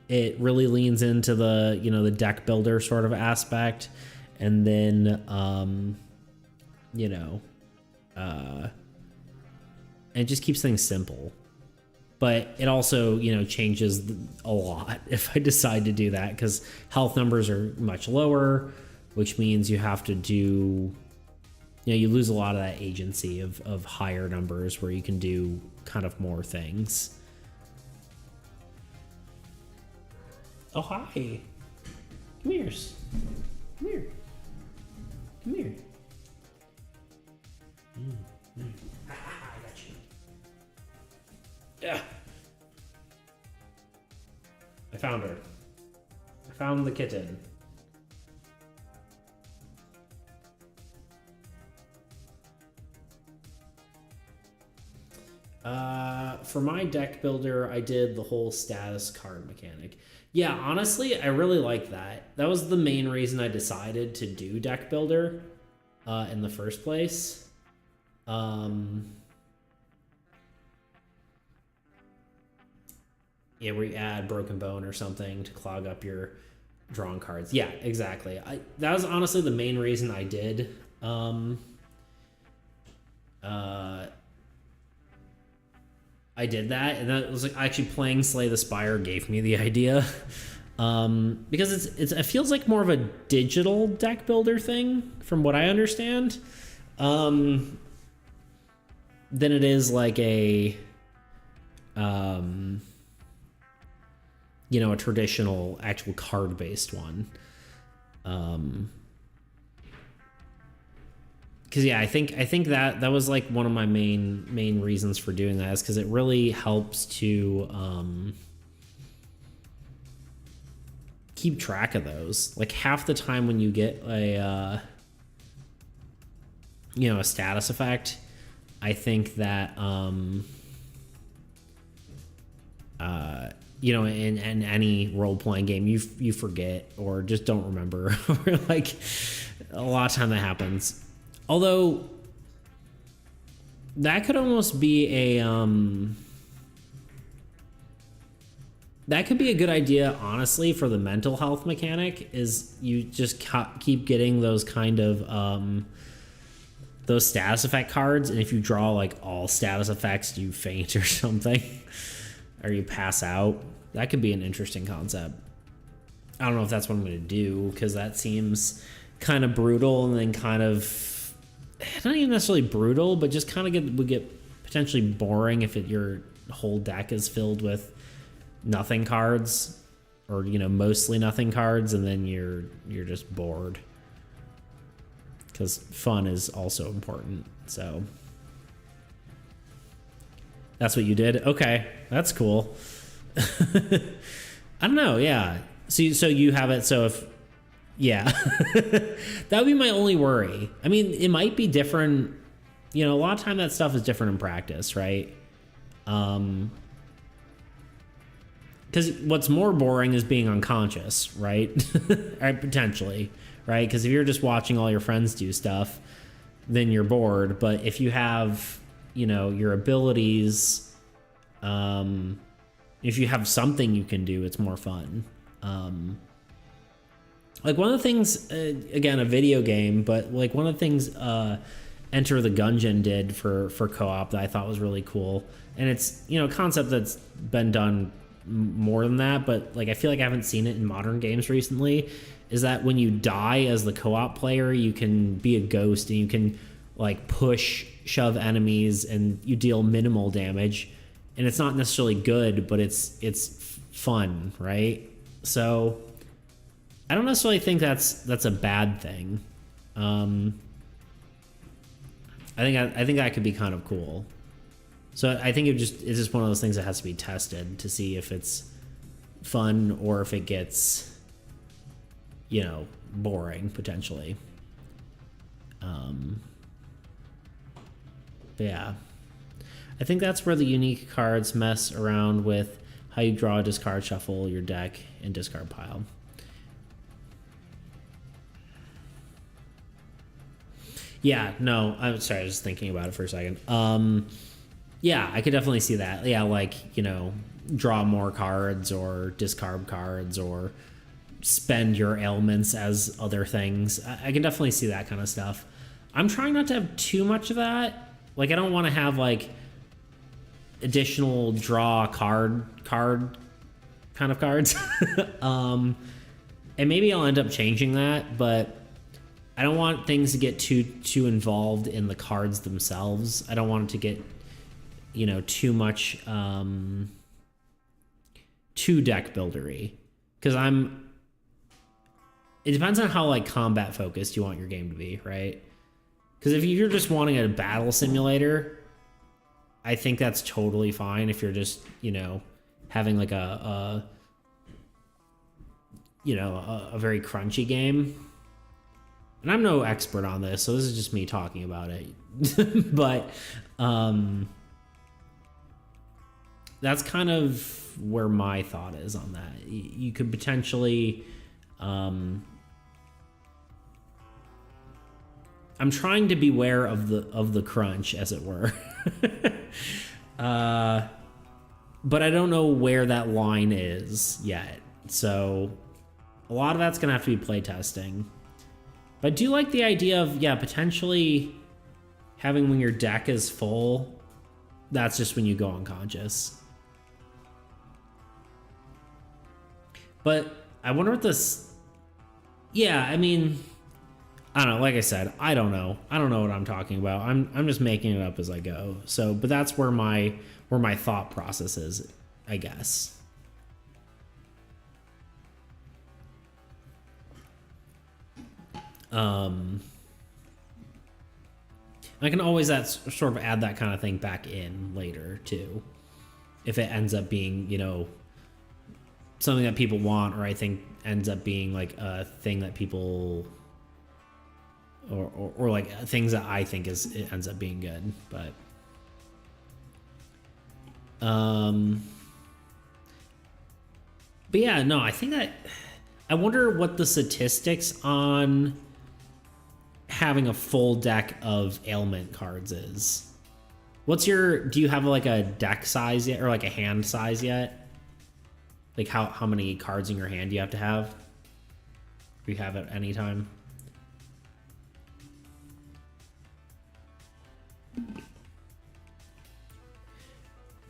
It really leans into the, you know, the deck builder sort of aspect. And then, you know, it just keeps things simple. But it also, you know, changes a lot if I decide to do that, because health numbers are much lower, which means you have to do you lose a lot of that agency of higher numbers where you can do kind of more things. Oh, hi. Come here. Come here. Come here. I got you. Yeah. I found her. I found the kitten. For my deck builder, I did the whole status card mechanic. Yeah, honestly, I really like that. That was the main reason I decided to do deck builder in the first place. Yeah, where you add Broken Bone or something to clog up your drawn cards. Yeah, exactly. That was honestly the main reason I did. I did that, and that was like actually playing Slay the Spire gave me the idea. Because it feels like more of a digital deck builder thing, from what I understand, than it is like a a traditional actual card based one. Because yeah, I think that was like one of my main reasons for doing that, is because it really helps to keep track of those. Like half the time when you get a a status effect, I think that in any role-playing game, you forget or just don't remember. Like a lot of time that happens. Although that could almost be that could be a good idea, honestly, for the mental health mechanic, is you just keep getting those kind of those status effect cards, and if you draw like all status effects, you faint or something, or you pass out. That could be an interesting concept. I don't know if that's what I'm going to do, because that seems kind of brutal, and then kind of not even necessarily brutal, but just kind of would get potentially boring if your whole deck is filled with nothing cards, or mostly nothing cards, and then you're just bored, because fun is also important. So that's what you did. Okay, that's cool. I don't know. Yeah. So you have it. So if yeah, that would be my only worry. I mean, it might be different. A lot of time that stuff is different in practice, right? Because what's more boring is being unconscious, right? Right, potentially, right? Because if you're just watching all your friends do stuff, then you're bored. But if you have, your abilities, if you have something you can do, it's more fun. Like one of the things, again, a video game, but like one of the things Enter the Gungeon did for co-op that I thought was really cool. And it's, a concept that's been done more than that, but like I feel like I haven't seen it in modern games recently, is that when you die as the co-op player, you can be a ghost and you can like shove enemies, and you deal minimal damage. And it's not necessarily good, but it's fun, right? So I don't necessarily think that's a bad thing. I think that could be kind of cool. So I think it's just one of those things that has to be tested to see if it's fun or if it gets, boring potentially. But yeah, I think that's where the unique cards mess around with how you draw, discard, shuffle your deck, and discard pile. Yeah, no, I'm sorry, I was just thinking about it for a second. Yeah, I could definitely see that. Yeah, like, draw more cards or discard cards or spend your ailments as other things. I can definitely see that kind of stuff. I'm trying not to have too much of that. Like, I don't want to have, like, additional draw card kind of cards. And maybe I'll end up changing that, but I don't want things to get too involved in the cards themselves. I don't want it to get, you know, too much too deck buildery, because it depends on how like combat focused you want your game to be, right? Because if you're just wanting a battle simulator, I think that's totally fine. If you're just, you know, having like a very crunchy game. And I'm no expert on this, so this is just me talking about it. But that's kind of where my thought is on that. You could potentially... I'm trying to beware of the crunch, as it were. But I don't know where that line is yet. So a lot of that's going to have to be playtesting. But I do like the idea of, yeah, potentially having when your deck is full, that's just when you go unconscious. But I wonder what this... Yeah, I mean, I don't know. Like I said, I don't know. I don't know what I'm talking about. I'm just making it up as I go. So, but that's where my thought process is, I guess. I can always sort of add that kind of thing back in later too, if it ends up being, you know, something that people want, or I think ends up being like a thing that people, or like things that I think it ends up being good. But yeah, no, I think that I wonder what the statistics on having a full deck of ailment cards is. Do you have like a deck size yet, or like a hand size yet? Like how many cards in your hand do you have to have? Do you have at any time?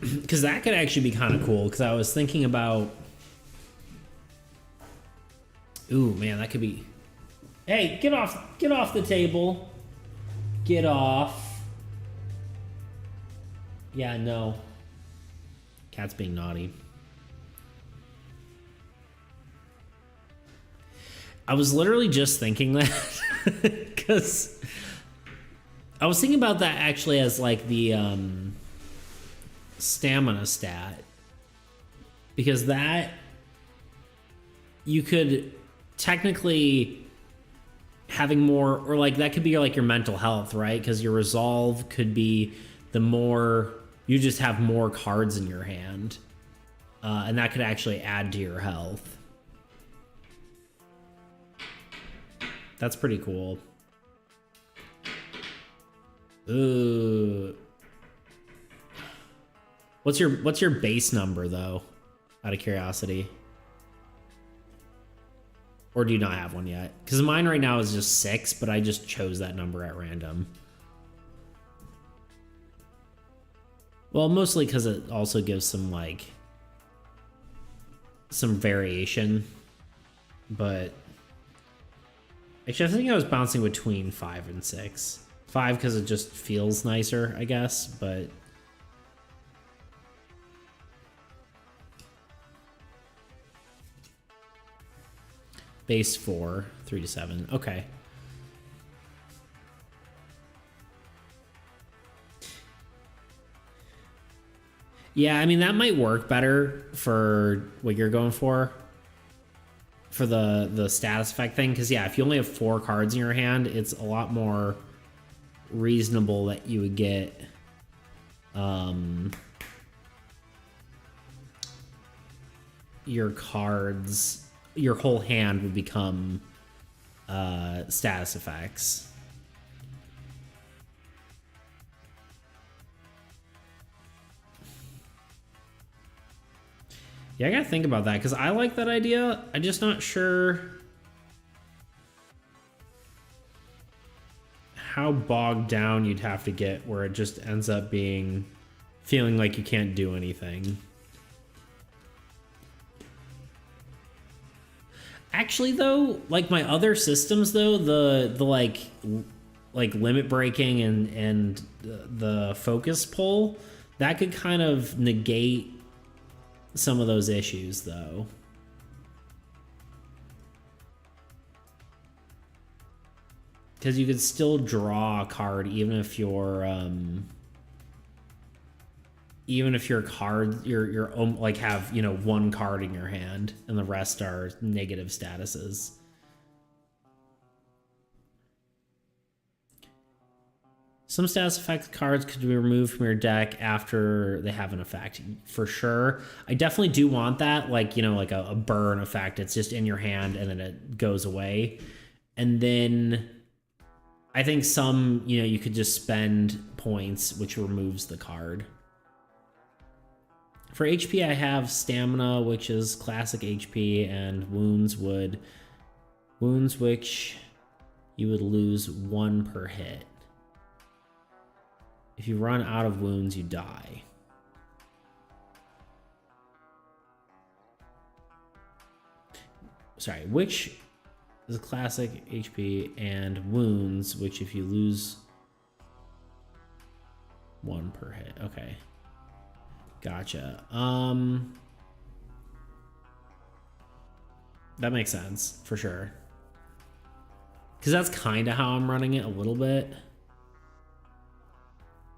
Because that could actually be kind of cool, because I was thinking about... Ooh, man, that could be... Hey, get off the table. Get off. Yeah, no. Cat's being naughty. I was literally just thinking that because I was thinking about that actually as like the stamina stat, because that you could technically having more, or like that could be like your mental health, right? Because your resolve could be the more you just have more cards in your hand, and that could actually add to your health. That's pretty cool. Ooh. What's your base number though? Out of curiosity. Or do you not have one yet? Because mine right now is just 6, but I just chose that number at random. Well, mostly because it also gives some like some variation, but actually I think I was bouncing between 5 and 6. 5 because it just feels nicer, I guess, but base 4, 3 to 7. Okay. Yeah, I mean, that might work better for what you're going for the status effect thing. Because, yeah, if you only have 4 cards in your hand, it's a lot more reasonable that you would get your cards, your whole hand would become status effects. Yeah, I gotta think about that, because I like that idea. I'm just not sure how bogged down you'd have to get where it just ends up feeling like you can't do anything. Actually, though, like my other systems, though, the like limit breaking and the focus pull, that could kind of negate some of those issues, though. Because you could still draw a card even if you're you're like have, you know, one card in your hand and the rest are negative statuses. Some status effect cards could be removed from your deck after they have an effect, for sure. I definitely do want that, like, you know, like a burn effect. It's just in your hand and then it goes away. And then I think some, you know, you could just spend points, which removes the card. For HP, I have Stamina, which is classic HP, and Wounds, which you would lose 1 per hit. If you run out of wounds, you die. Sorry, which is classic HP, and Wounds, which if you lose 1 per hit. Okay. Gotcha. That makes sense, for sure. Because that's kind of how I'm running it a little bit.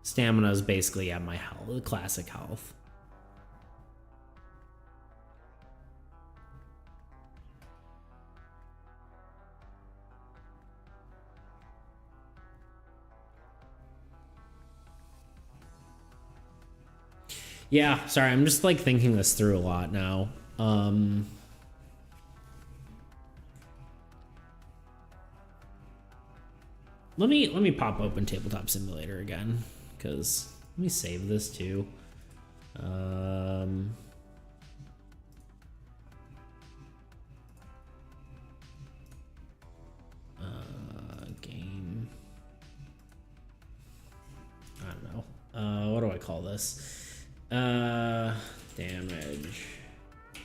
Stamina is basically at my health, classic health. Yeah, sorry, I'm just like thinking this through a lot now. Let me pop open Tabletop Simulator again, because let me save this too. Game. I don't know. What do I call this? Damage.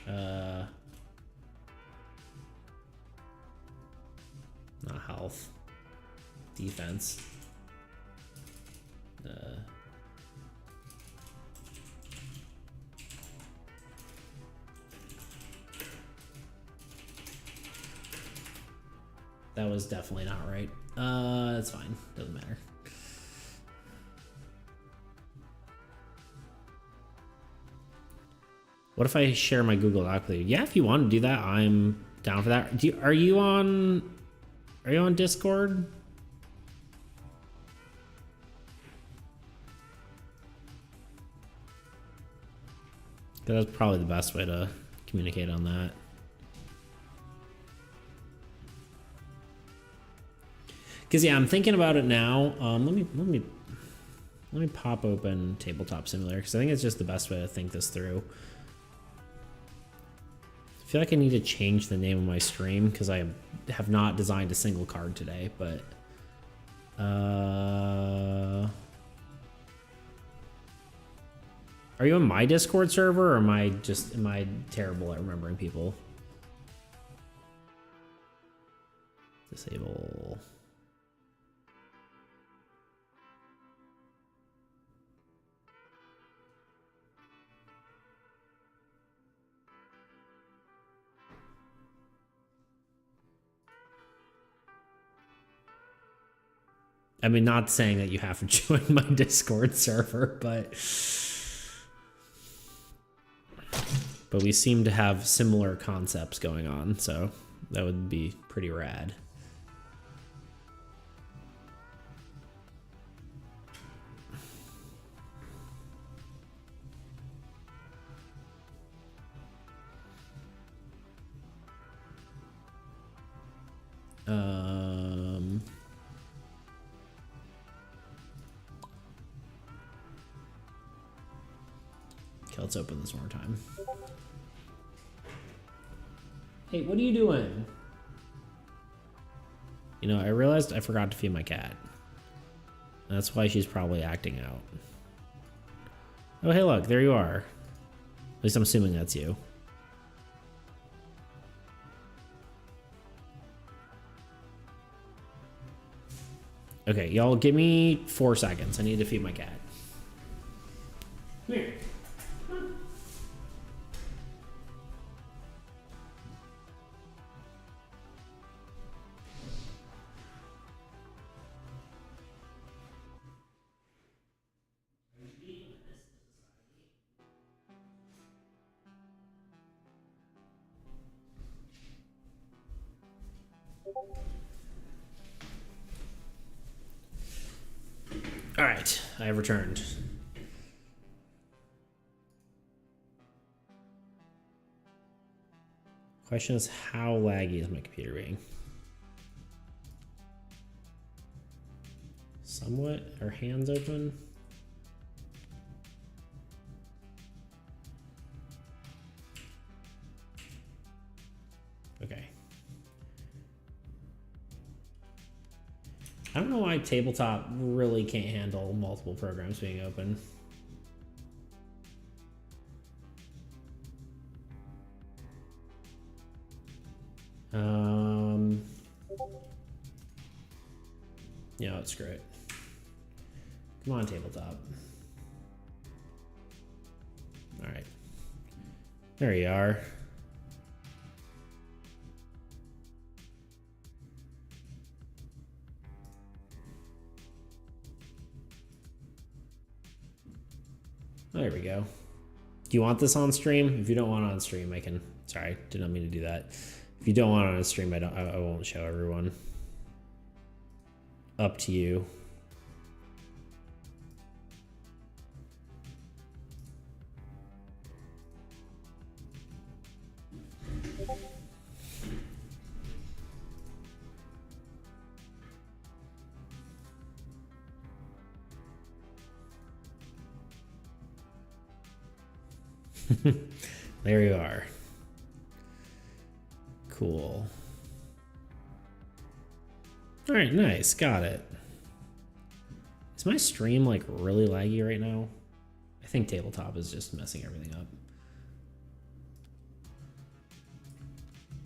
Not health. Defense. That was definitely not right. That's fine. Doesn't matter. What if I share my Google Doc with you? Yeah, if you want to do that, I'm down for that. Are you on Discord? That's probably the best way to communicate on that. Because yeah, I'm thinking about it now. Let me pop open Tabletop Simulator, because I think it's just the best way to think this through. I feel like I need to change the name of my stream, because I have not designed a single card today, but are you on my Discord server, or am I terrible at remembering people? Disable. I mean, not saying that you have to join my Discord server, but we seem to have similar concepts going on, so that would be pretty rad. Okay, let's open this one more time. Hey, what are you doing? You know, I realized I forgot to feed my cat. That's why she's probably acting out. Oh, hey, look, there you are. At least I'm assuming that's you. Okay, y'all give me 4 seconds. I need to feed my cat. Come here. All right, I have returned. Question is, how laggy is my computer being? Somewhat. Are hands open? Okay. I don't know why Tabletop really can't handle multiple programs being open. Yeah, that's great. Come on, Tabletop. All right. There you are. There we go. Do you want this on stream? If you don't want it on stream, I can. Sorry, did not mean to do that. If you don't want it on stream, I won't show everyone. Up to you. There you are. Cool. All right, nice. Got it. Is my stream like really laggy right now? I think Tabletop is just messing everything up.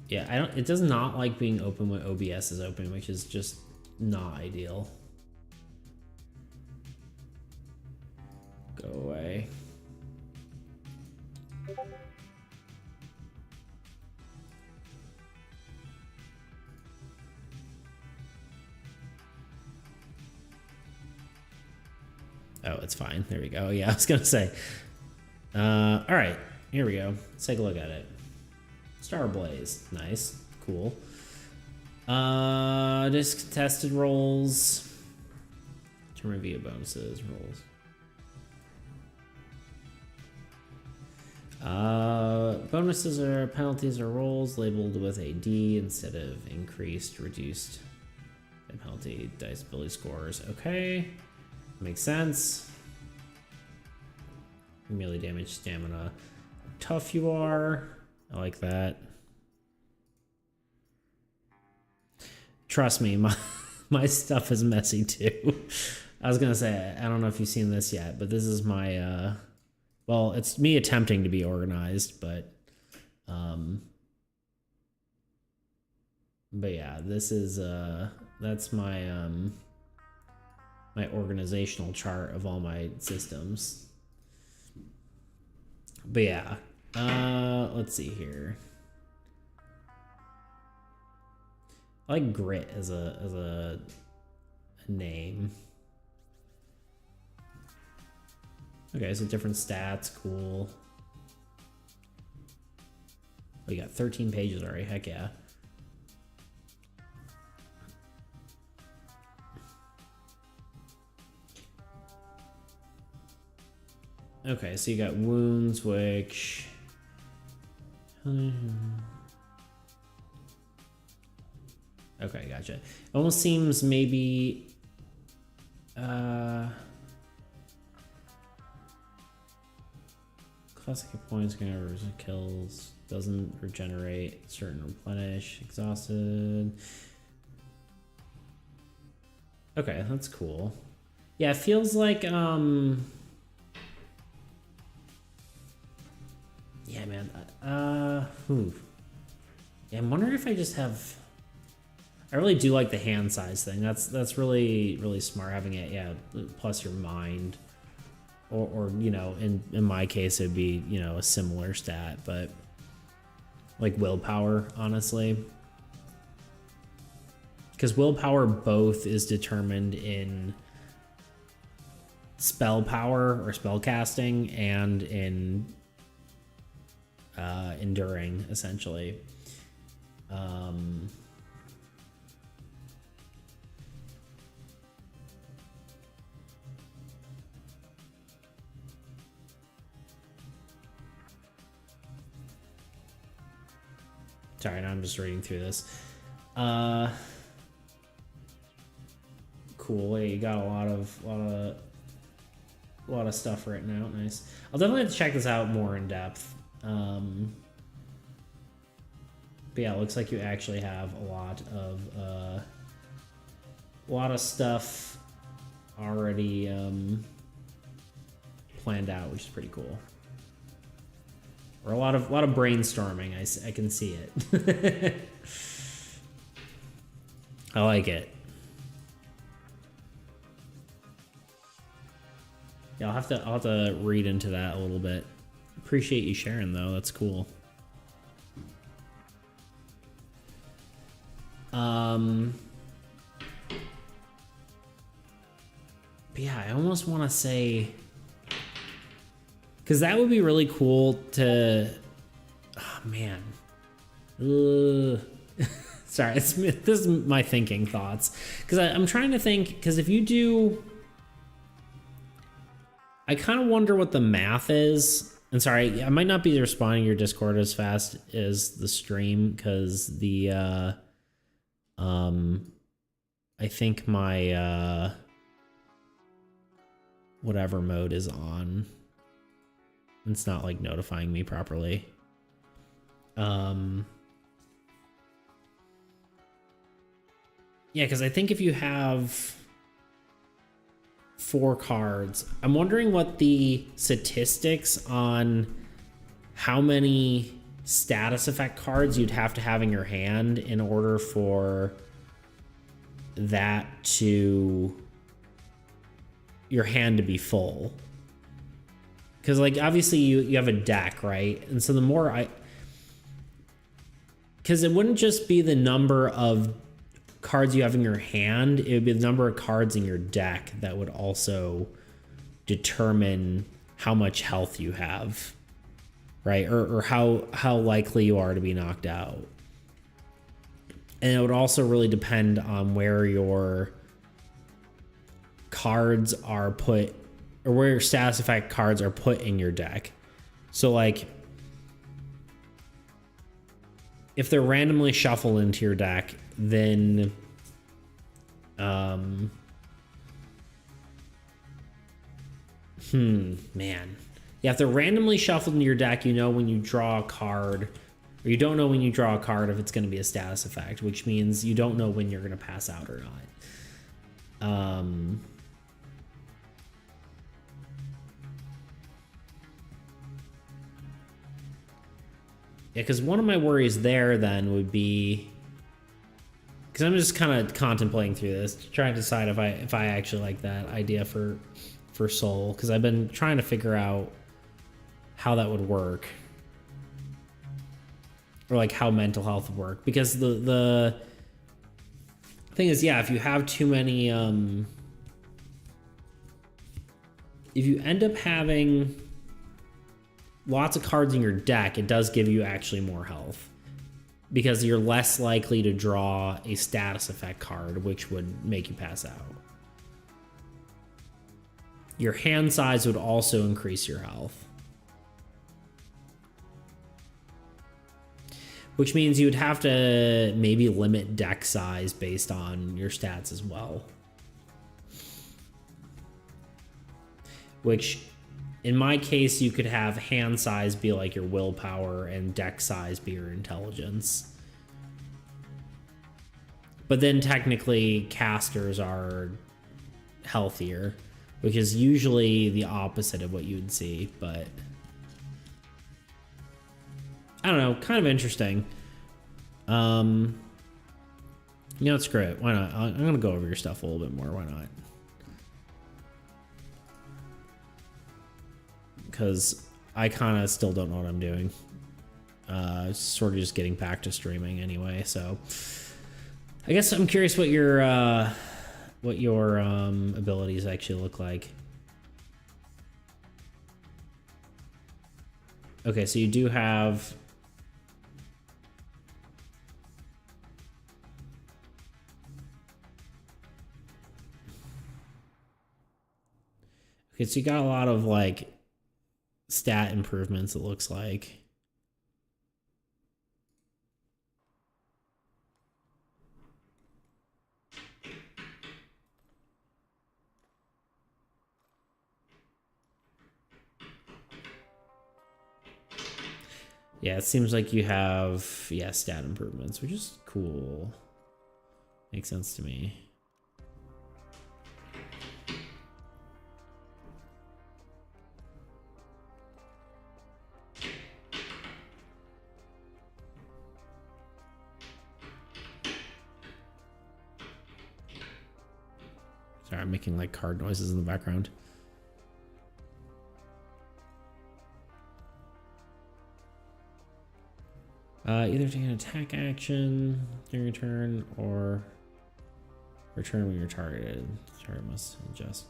Yeah, it does not like being open when OBS is open, which is just not ideal. Go away. Oh, it's fine. There we go. Yeah, I was gonna say. All right, here we go. Let's take a look at it. Star Blaze, nice, cool. Discontested rolls. Turn review bonuses, rolls. Bonuses are penalties or rolls labeled with a D instead of increased, reduced penalty dice ability scores. Okay. Makes sense. Melee damage, stamina. How tough you are. I like that. Trust me, my stuff is messy too. I was gonna say, I don't know if you've seen this yet, but this is my well, it's me attempting to be organized, but yeah, this is that's my my organizational chart of all my systems. But yeah, let's see here. I like grit as a name. Okay, so different stats, cool. We got 13 pages already, heck yeah. Okay, so you got wounds, which... Okay, gotcha. It almost seems maybe... Classic hit points, kills, doesn't regenerate, certain replenish, exhausted. Okay, that's cool. Yeah, it feels like, yeah, man. Yeah, I'm wondering if I just have... I really do like the hand size thing. That's really, really smart having it, yeah, plus your mind. Or you know, in my case, it'd be, you know, a similar stat, but like willpower, honestly. Because willpower both is determined in spell power or spell casting and in enduring, essentially. Sorry, now I'm just reading through this. Cool. Hey, you got a lot of stuff written out. Nice. I'll definitely have to check this out more in depth. But yeah, it looks like you actually have a lot of stuff already planned out, which is pretty cool. Or a lot of brainstorming. I can see it. I like it. Yeah, I'll have to read into that a little bit. Appreciate you sharing though. That's cool. But yeah, I almost want to say, because that would be really cool to. Oh man. Sorry, this is my thinking thoughts. Because I'm trying to think. Because if you do, I kind of wonder what the math is. And sorry, I might not be responding to your Discord as fast as the stream because the I think my whatever mode is on. It's not like notifying me properly. Yeah, because I think if you have 4 cards, I'm wondering what the statistics on how many status effect cards you'd have to have in your hand in order for that to your hand to be full. Because like obviously you have a deck, right? And so the more because it wouldn't just be the number of cards you have in your hand, it would be the number of cards in your deck that would also determine how much health you have, right? Or how likely you are to be knocked out. And it would also really depend on where your cards are put, or where your status effect cards are put in your deck. So like if they're randomly shuffled into your deck, then man. Yeah, if they're randomly shuffled into your deck, you know when you draw a card, or you don't know when you draw a card if it's going to be a status effect, which means you don't know when you're going to pass out or not. Yeah, because one of my worries there then would be, because I'm just kind of contemplating through this, trying to decide if I actually like that idea for Soul, because I've been trying to figure out how that would work, or like how mental health would work. Because the thing is, yeah, if you have too many, if you end up having lots of cards in your deck, it does give you actually more health, because you're less likely to draw a status effect card, which would make you pass out. Your hand size would also increase your health, which means you would have to maybe limit deck size based on your stats as well. Which, in my case, you could have hand size be like your willpower and deck size be your intelligence. But then technically casters are healthier, which is usually the opposite of what you would see, but I don't know, kind of interesting. You know, screw it. Why not? I'm gonna go over your stuff a little bit more. Why not? Because I kind of still don't know what I'm doing. Sort of just getting back to streaming anyway. So I guess I'm curious what your abilities actually look like. Okay, so you do have. Okay, so you got a lot of like stat improvements, it looks like. Yeah, it seems like you have, yeah, stat improvements, which is cool. Makes sense to me. Sorry, I'm making like card noises in the background. Either take an attack action during your turn or return when you're targeted. Target must adjust.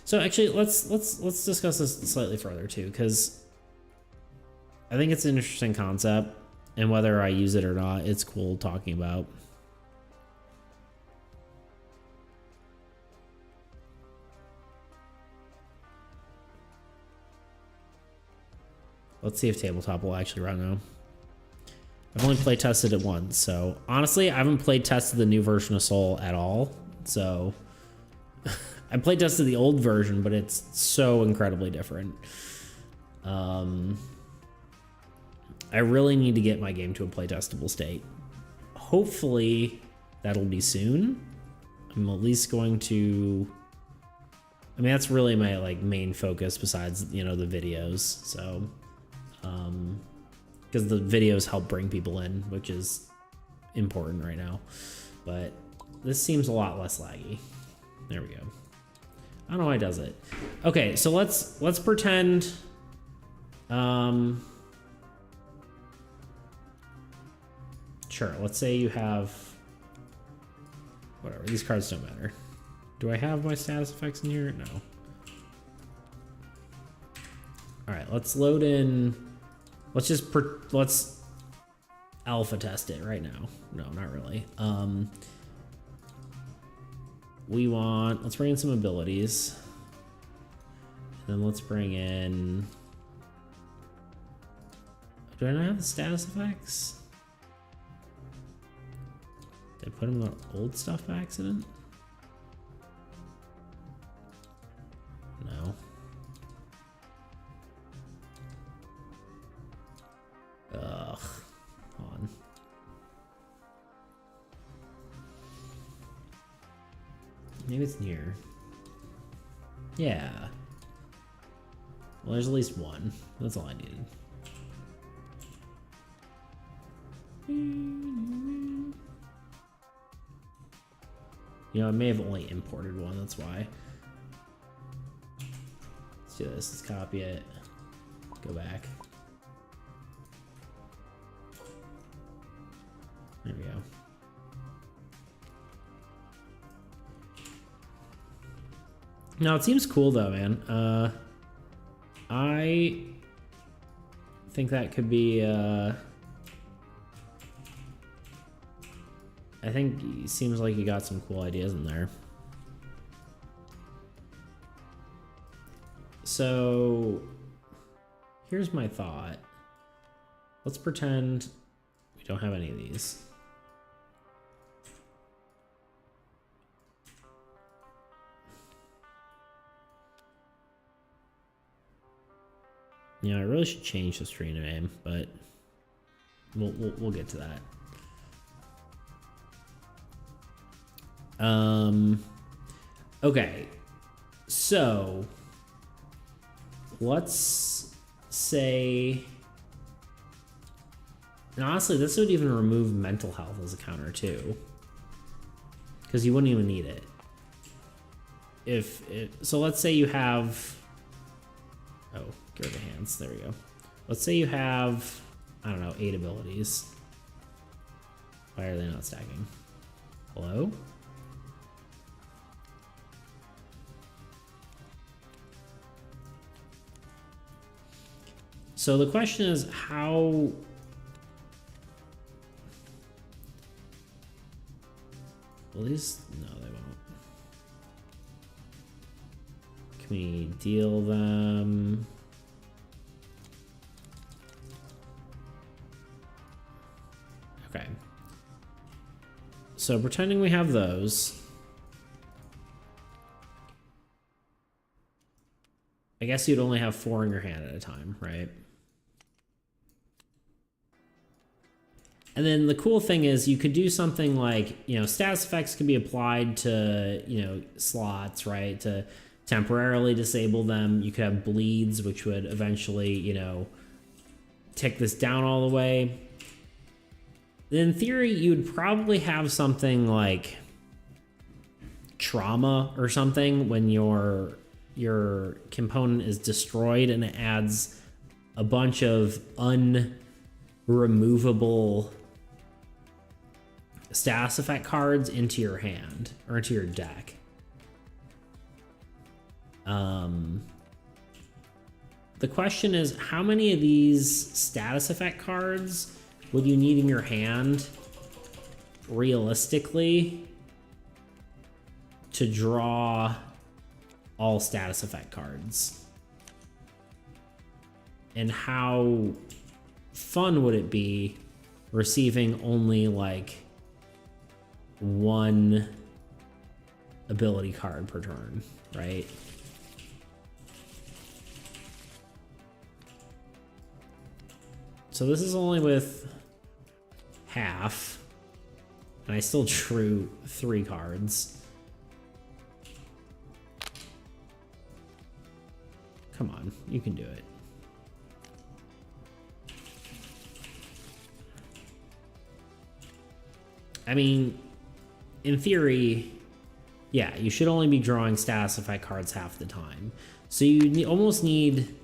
So actually, let's discuss this slightly further too, because I think it's an interesting concept, and whether I use it or not, it's cool talking about. Let's see if Tabletop will actually run now. I've only play tested it once, so honestly, I haven't play tested the new version of Soul at all. So I play tested the old version, but it's so incredibly different. I really need to get my game to a play testable state. Hopefully, that'll be soon. I'm at least going to. I mean, that's really my like main focus besides, you know, the videos. So. Because the videos help bring people in, which is important right now. But this seems a lot less laggy. There we go. I don't know why it does it. Okay, so let's pretend. Sure. Let's say you have. Whatever. These cards don't matter. Do I have my status effects in here? No. All right. Let's load in. Let's alpha test it right now. No, not really. Let's bring in some abilities. Then let's bring in. Do I not have the status effects? Did I put them in the old stuff by accident? No. Ugh. Hold on. Maybe it's in here. Yeah. Well, there's at least one. That's all I needed. You know, I may have only imported one, that's why. Let's do this. Let's copy it. Go back. There we go. No, it seems cool though, man. I think that could be, I think it seems like you got some cool ideas in there. So, here's my thought. Let's pretend we don't have any of these. You know, I really should change the stream name, but we'll get to that. Okay, so let's say And honestly, this would even remove mental health as a counter too, because you wouldn't even need it. So let's say you have, oh, get rid of hands. There we go. Let's say you have, I don't know, 8 abilities. Why are they not stacking? Hello? So the question is how... Well, these... No, they won't. Can we deal them? Okay. So pretending we have those. I guess you'd only have 4 in your hand at a time, right? And then the cool thing is you could do something like, you know, status effects can be applied to, you know, slots, right? To temporarily disable them. You could have bleeds, which would eventually, you know, tick this down all the way. In theory, you'd probably have something like trauma or something when your component is destroyed and it adds a bunch of unremovable status effect cards into your hand or into your deck. The question is, how many of these status effect cards would you need in your hand realistically to draw all status effect cards? And how fun would it be receiving only like 1 ability card per turn, right? So this is only with half, and I still drew 3 cards. Come on, you can do it. I mean, in theory, yeah, you should only be drawing status effect cards half the time. So you almost need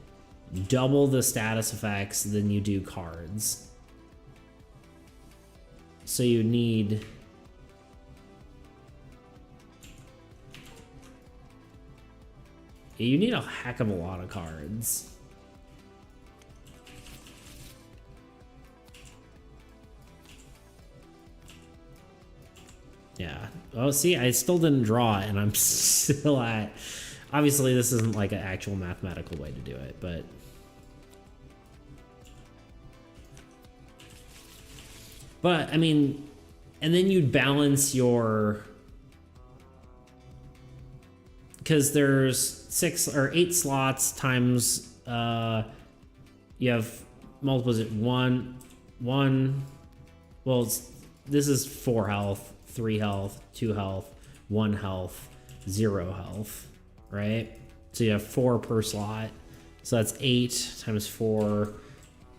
double the status effects than you do cards. So you need... You need a heck of a lot of cards. Yeah. Oh, see, I still didn't draw it, and I'm still at... Obviously, this isn't like an actual mathematical way to do it, but... But, I mean, and then you'd balance your... Because there's 6 or 8 slots times, you have multiples at 1, well, this is 4 health, 3 health, 2 health, 1 health, 0 health, right? So you have 4 per slot. So that's 8 times 4,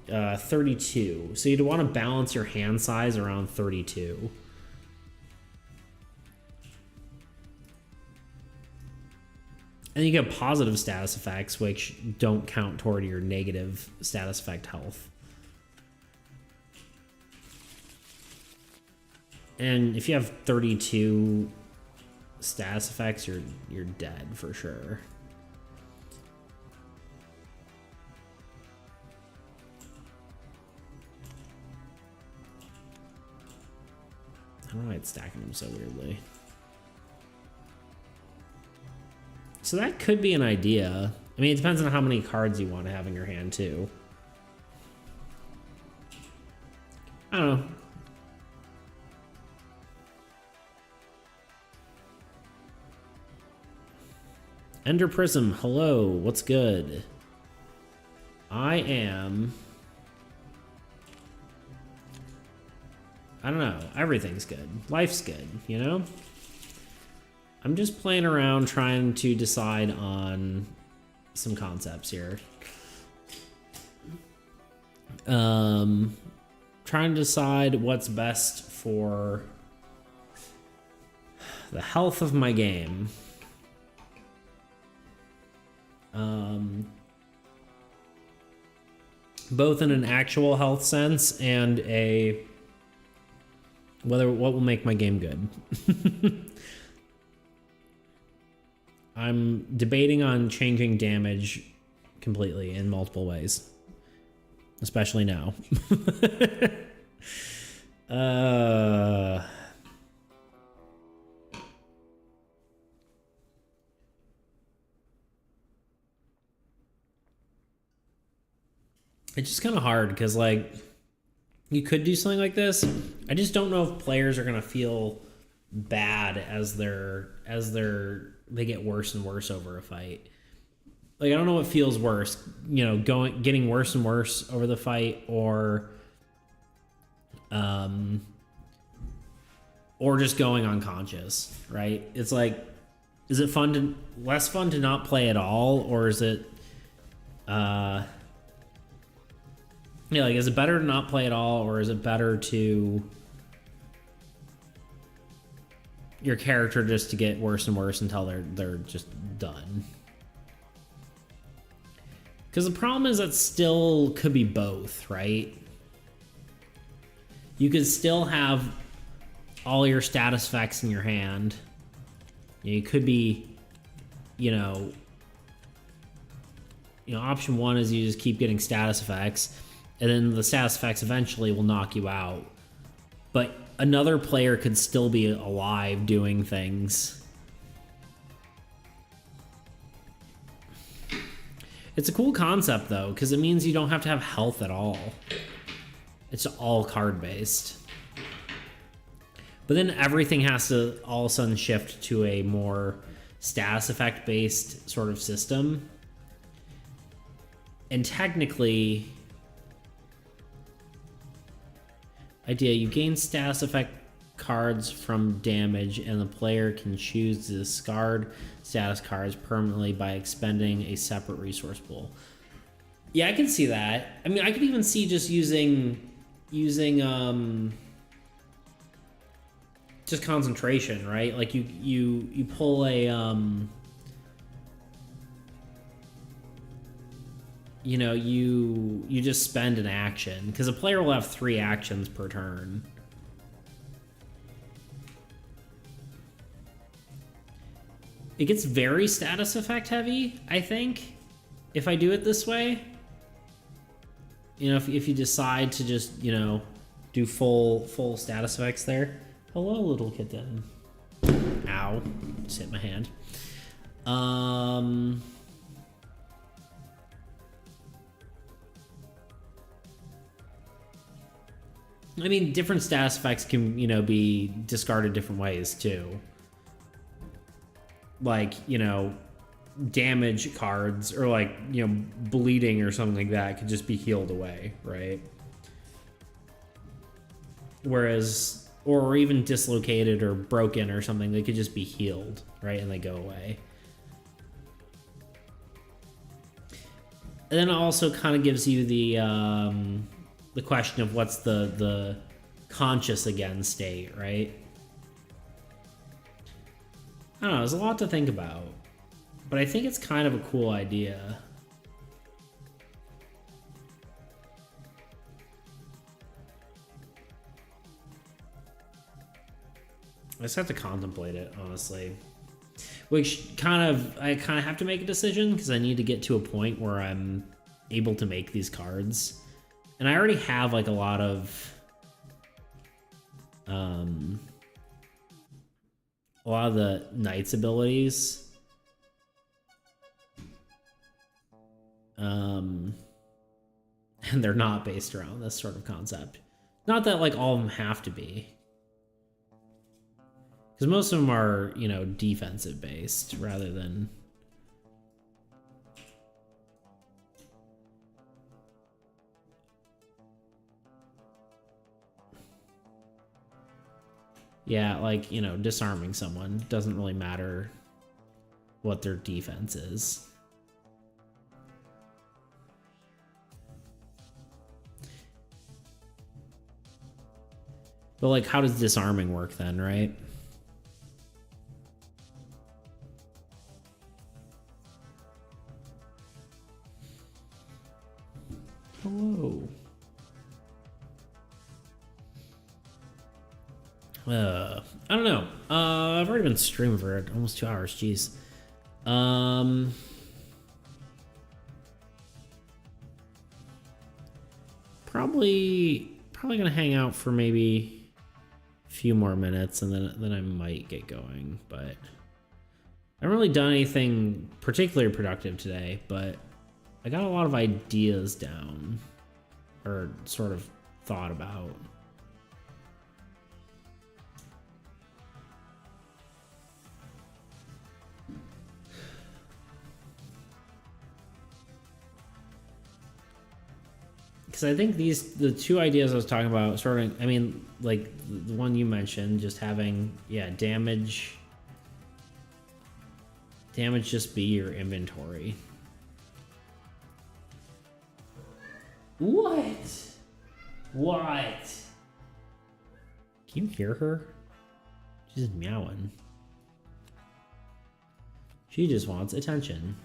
32. So you'd want to balance your hand size around 32. And you get positive status effects, which don't count toward your negative status effect health. And if you have 32 status effects, you're dead for sure. I don't know why it's stacking them so weirdly. So that could be an idea. I mean, it depends on how many cards you want to have in your hand, too. I don't know. Ender Prism, hello, what's good? I don't know, everything's good. Life's good, you know? I'm just playing around trying to decide on some concepts here. Trying trying to decide what's best for the health of my game. Both in an actual health sense and what will make my game good. I'm debating on changing damage completely in multiple ways, especially now. It's just kind of hard because, like, you could do something like this. I just don't know if players are gonna feel bad as they get worse and worse over a fight. Like, I don't know what feels worse, you know, getting worse and worse over the fight, or just going unconscious, right? It's like, is it less fun to not play at all, or is it yeah, like, is it better to not play at all, or is it better to your character just to get worse and worse until they're just done? Because the problem is that still could be both, right? You could still have all your status effects in your hand. You could be, you know, option one is you just keep getting status effects, and then the status effects eventually will knock you out. But another player could still be alive doing things. It's a cool concept, though, because it means you don't have to have health at all. It's all card-based. But then everything has to all of a sudden shift to a more status effect-based sort of system. And technically, idea, you gain status effect cards from damage, and the player can choose to discard status cards permanently by expending a separate resource pool. Yeah, I can see that. I mean, I could even see just using just concentration, right? Like you pull a you know, you just spend an action, because a player will have 3 actions per turn. It gets very status effect heavy, I think, if I do it this way. You know, if you decide to just, you know, do full status effects there. Hello, little kitten. Ow. Just hit my hand. I mean, different status effects can, you know, be discarded different ways, too. Like, you know, damage cards, or, like, you know, bleeding or something like that could just be healed away, right? Whereas, or even dislocated or broken or something, they could just be healed, right? And they go away. And then it also kind of gives you the question of what's the conscious again state, right? I don't know, there's a lot to think about, but I think it's kind of a cool idea. I just have to contemplate it, honestly. Which I kind of have to make a decision, because I need to get to a point where I'm able to make these cards. And I already have, like, a lot of the Knight's abilities. And they're not based around this sort of concept. Not that, like, all of them have to be. Because most of them are, you know, defensive based rather than... Yeah, like, you know, disarming someone doesn't really matter what their defense is. But like, how does disarming work then, right? Hello. I don't know. I've already been streaming for almost 2 hours. Jeez. Probably gonna hang out for maybe a few more minutes, and then I might get going. But I haven't really done anything particularly productive today. But I got a lot of ideas down, or sort of thought about. Because I think the two ideas I was talking about, sort of, I mean, like the one you mentioned, just having, yeah, damage just be your inventory. What? Can you hear her? She's just meowing. She just wants attention.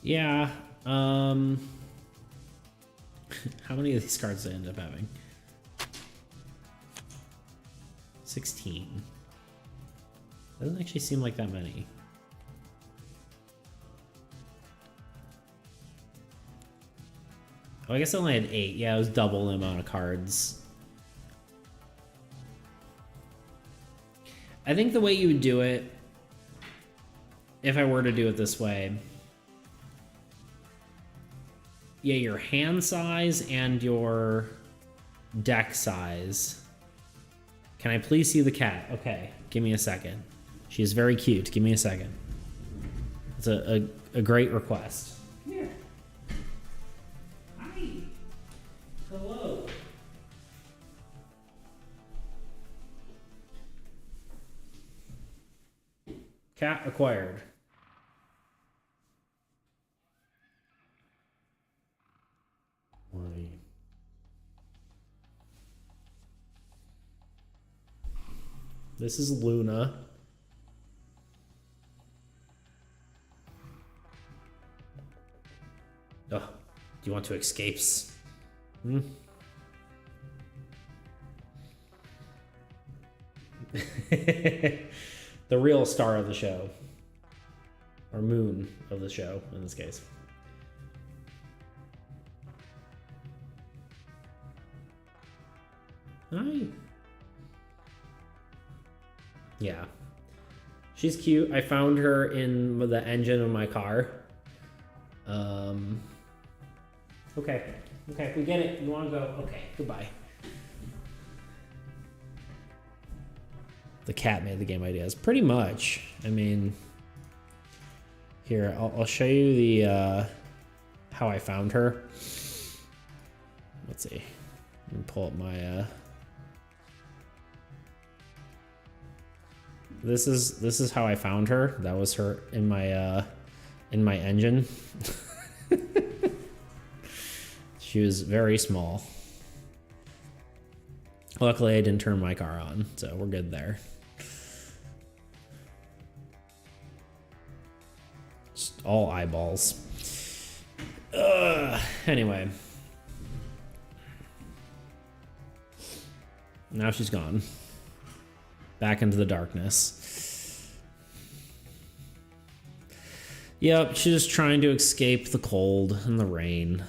Yeah, how many of these cards do I end up having? 16. Doesn't actually seem like that many. Oh, I guess I only had 8. Yeah, it was double the amount of cards. I think the way you would do it, if I were to do it this way, yeah, your hand size and your deck size. Can I please see the cat? Okay, give me a second. She is very cute. Give me a second. It's a great request. Come here. Hi. Hello. Cat acquired. Why? This is Luna. Oh, do you want to escapes? Hmm? The real star of the show. Or moon of the show, in this case. Hi. Yeah. She's cute. I found her in the engine of my car. Okay. Okay, we get it. You want to go? Okay, goodbye. The cat made the game ideas. Pretty much. I mean, here, I'll show you the, how I found her. Let's see. Let me pull up my, This is how I found her. That was her in my engine. She was very small. Luckily, I didn't turn my car on, so we're good there. Just all eyeballs. Anyway. Now she's gone. Back into the darkness. Yep, she's just trying to escape the cold and the rain.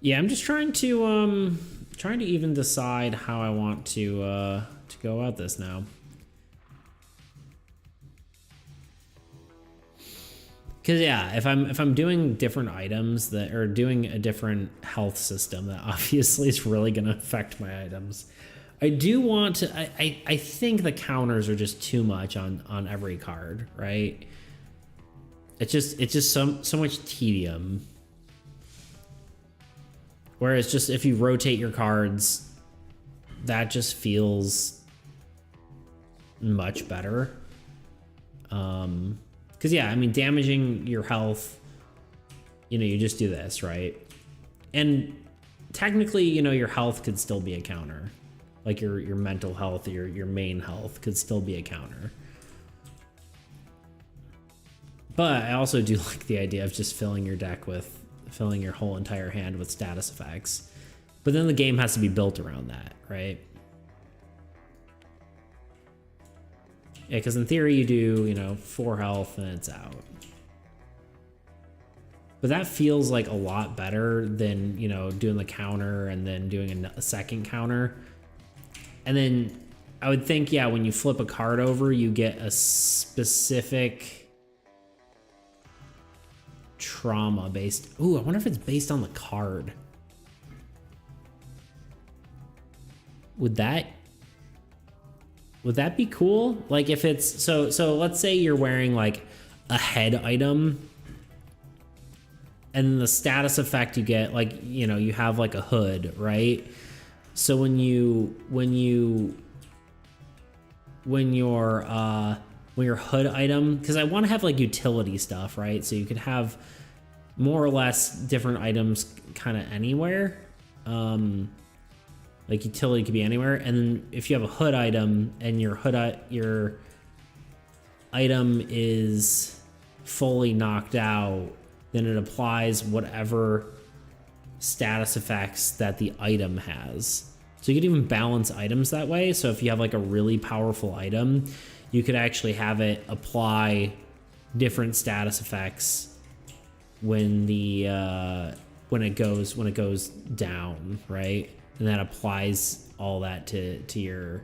Yeah, I'm just trying to even decide how I want to go about this now. Cause yeah, if I'm doing different items that are doing a different health system, that obviously is really gonna affect my items. I do want to. I think the counters are just too much on every card, right? It's just so much tedium. Whereas just if you rotate your cards, that just feels much better. Because yeah, I mean, damaging your health, you just do this, right? And technically, your health could still be a counter. Like your mental health, your main health could still be a counter. But I also do like the idea of just filling your whole entire hand with status effects. But then the game has to be built around that, right? Yeah, because in theory you do, 4 health and it's out. But that feels like a lot better than, doing the counter and then doing a second counter. And then I would think, yeah, when you flip a card over, you get a specific trauma based. Ooh, I wonder if it's based on the card. Would that be cool? Like if it's so let's say you're wearing like a head item and the status effect you get, like, you have like a hood, right? So when your hood item, because I want to have like utility stuff, right? So you could have more or less different items kind of anywhere. Like utility could be anywhere. And then if you have a hood item and your item is fully knocked out, then it applies whatever status effects that the item has. So you could even balance items that way. So if you have like a really powerful item, you could actually have it apply different status effects when it goes down, right? And that applies all that to your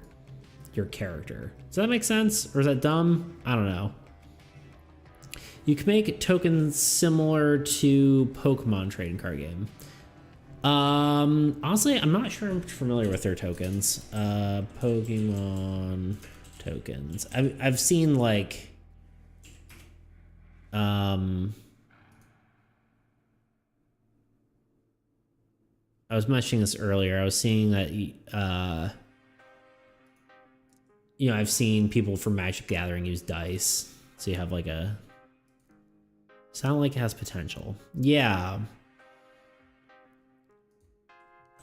character. Does that make sense? Or is that dumb? I don't know. You can make tokens similar to Pokemon trading card game. Honestly, I'm not sure I'm familiar with their tokens. Pokemon tokens. I've seen like I was mentioning this earlier. I was seeing that I've seen people from Magic the Gathering use dice. So you have like sound like it has potential. Yeah.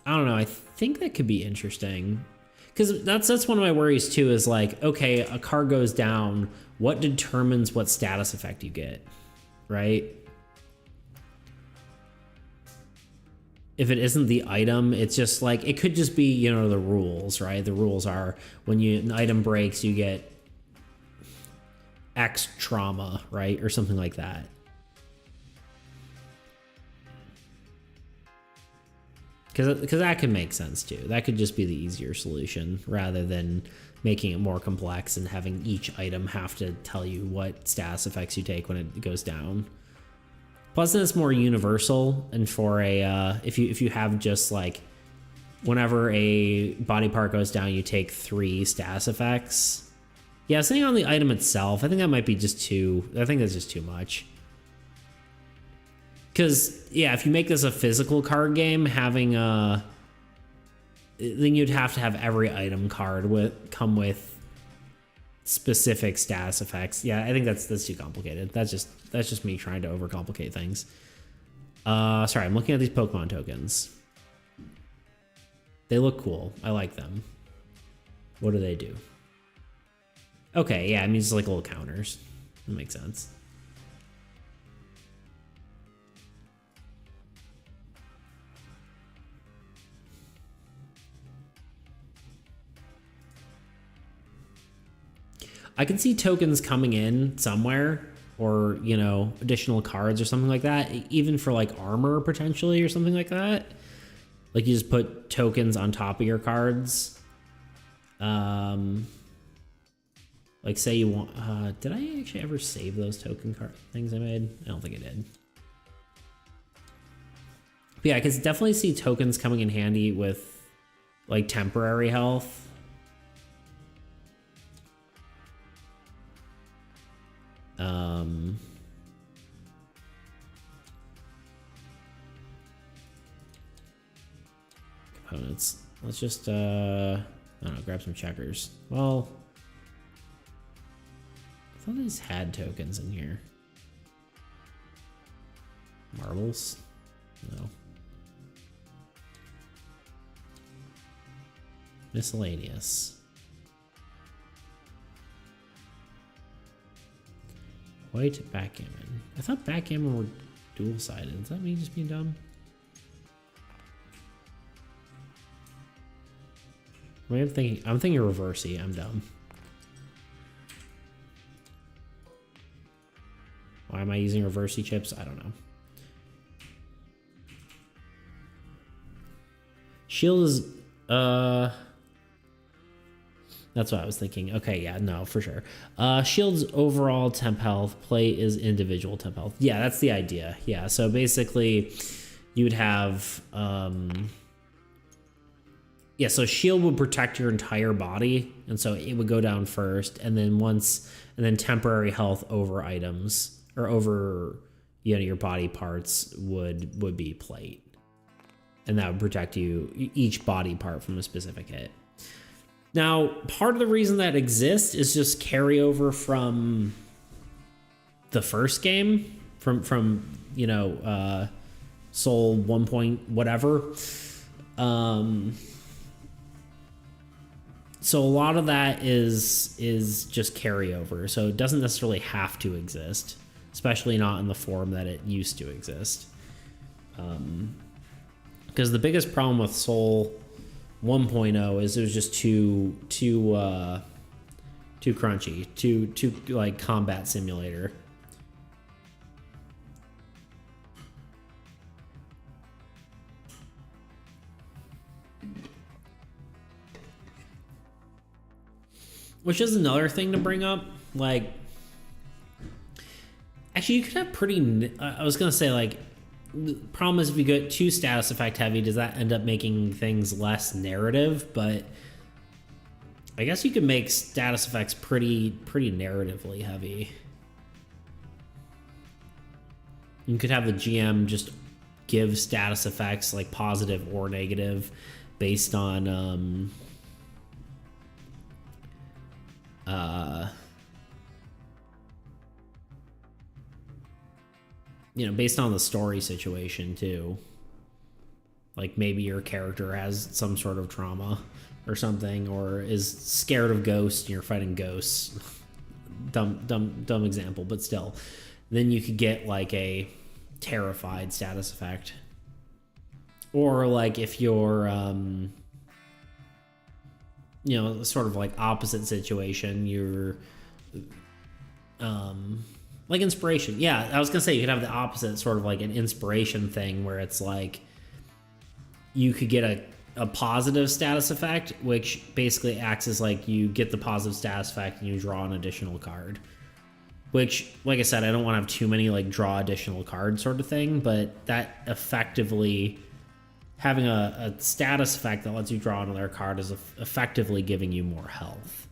I don't know. I think that could be interesting. Because that's one of my worries too, is like, okay, a card goes down. What determines what status effect you get, right? If it isn't the item, it's just like, it could just be, the rules, right? The rules are when an item breaks, you get X trauma, right? Or something like that. Because that can make sense too. That could just be the easier solution rather than making it more complex and having each item have to tell you what status effects you take when it goes down. Plus, then it's more universal, and for if you have just like whenever a body part goes down, you take 3 status effects. Yeah, sitting on the item itself, I think that might be just too. I think that's just too much. Because, yeah, if you make this a physical card game, then you'd have to have every item card come with specific status effects. Yeah, I think that's too complicated. That's just me trying to overcomplicate things. Sorry, I'm looking at these Pokemon tokens. They look cool. I like them. What do they do? Okay, yeah, I mean, it's like little counters. That makes sense. I can see tokens coming in somewhere, or, additional cards or something like that, even for like armor potentially or something like that. Like you just put tokens on top of your cards. Like say you want, did I actually ever save those token card things I made? I don't think I did. But yeah, I can definitely see tokens coming in handy with like temporary health. components. Let's just, I don't know, grab some checkers. Well, I thought these had tokens in here. Marbles? No. Miscellaneous. White backgammon. I thought backgammon were dual-sided. Is that me just being dumb? I'm thinking reversey. I'm dumb. Why am I using reversey chips? I don't know. Shield is that's what I was thinking. Okay, yeah, no, for sure. Shield's overall temp health, plate is individual temp health. Yeah, that's the idea. Yeah, so basically you'd have yeah, so shield would protect your entire body, and so it would go down first, and then temporary health over items or over, you know, your body parts would be plate. And that would protect you, each body part, from a specific hit. Now, part of the reason that exists is just carryover from the first game, from you know, Soul 1 point whatever. So a lot of that is just carryover. So it doesn't necessarily have to exist, especially not in the form that it used to exist. Because the biggest problem with Soul 1.0 is it was just too crunchy, too like combat simulator. Which is another thing to bring up. Like, actually, you could have pretty. I was gonna say, like, the problem is if you get too status effect heavy, does that end up making things less narrative? But I guess you could make status effects pretty narratively heavy. You could have the GM just give status effects like positive or negative based on you know, based on the story situation too. Like maybe your character has some sort of trauma or something, or is scared of ghosts and you're fighting ghosts. dumb example, but still. Then you could get like a terrified status effect. Or like if you're you know, sort of like opposite situation, you're like inspiration. Yeah, I was gonna say you could have the opposite, sort of like an inspiration thing where it's like you could get a positive status effect, which basically acts as like you get the positive status effect and you draw an additional card. Which, like I said, I don't want to have too many like draw additional cards sort of thing, but that effectively, having a status effect that lets you draw another card is effectively giving you more health.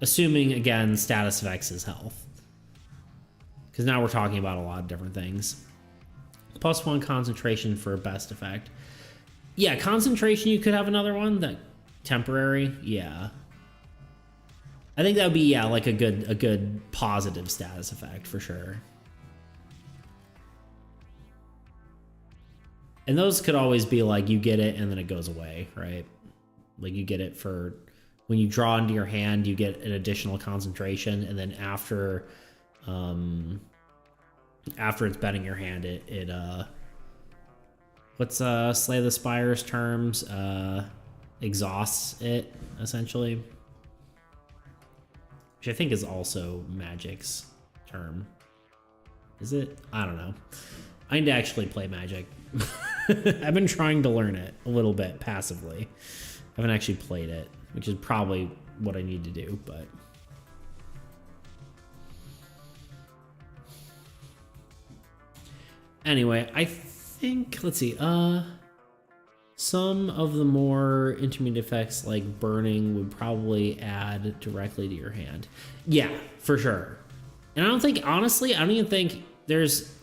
Assuming, again, status effects is health. Because now we're talking about a lot of different things. +1 concentration for best effect. Yeah, concentration, you could have another one. That temporary, yeah. I think that would be, yeah, like a good positive status effect for sure. And those could always be like you get it and then it goes away, right? Like you get it for when you draw into your hand, you get an additional concentration, and then after it's been in your hand, it what's Slay the Spire's terms? Exhausts it, essentially. Which I think is also Magic's term. Is it? I don't know. I need to actually play Magic. I've been trying to learn it a little bit passively. I haven't actually played it, which is probably what I need to do, but... Anyway, I think, let's see, some of the more intermediate effects like burning would probably add directly to your hand. Yeah, for sure. And I don't think, honestly, I don't even think there's...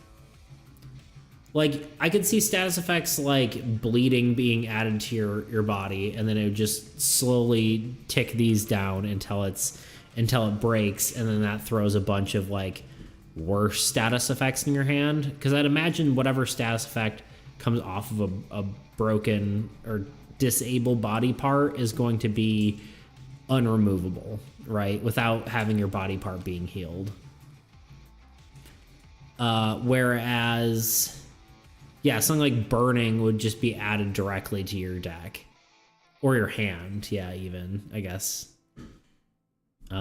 Like, I could see status effects like bleeding being added to your body, and then it would just slowly tick these down until it breaks, and then that throws a bunch of like worse status effects in your hand. Because I'd imagine whatever status effect comes off of a broken or disabled body part is going to be unremovable, right? Without having your body part being healed. Whereas, yeah, something like burning would just be added directly to your deck. Or your hand, yeah, even, I guess. Which I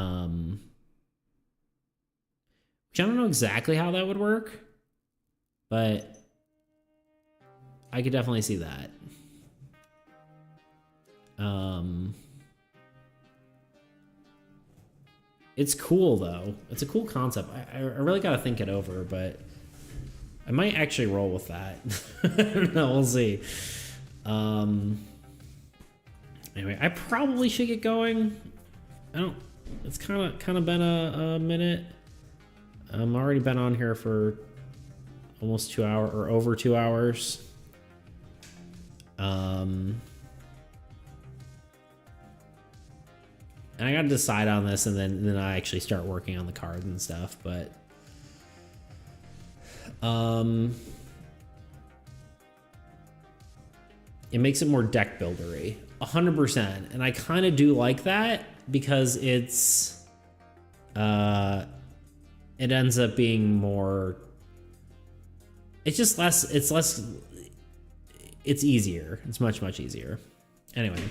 don't know exactly how that would work, but I could definitely see that. It's cool, though. It's a cool concept. I really got to think it over, but I might actually roll with that. No, we'll see. Anyway, I probably should get going. It's kind of been a minute. I'm already been on here for almost 2 hours or over 2 hours. And I got to decide on this, and then I actually start working on the cards and stuff. But it makes it more deck buildery, 100%, and I kind of do like that because it ends up being more. It's just less. It's less. It's easier. It's much easier. Anyway,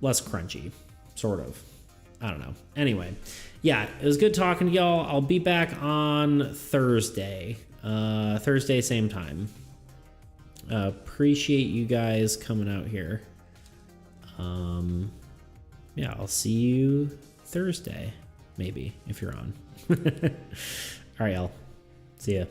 less crunchy, sort of. I don't know. Anyway, yeah, it was good talking to y'all. I'll be back on Thursday. Thursday, same time. Appreciate you guys coming out here. Yeah, I'll see you Thursday, maybe, if you're on. All right, y'all. See ya.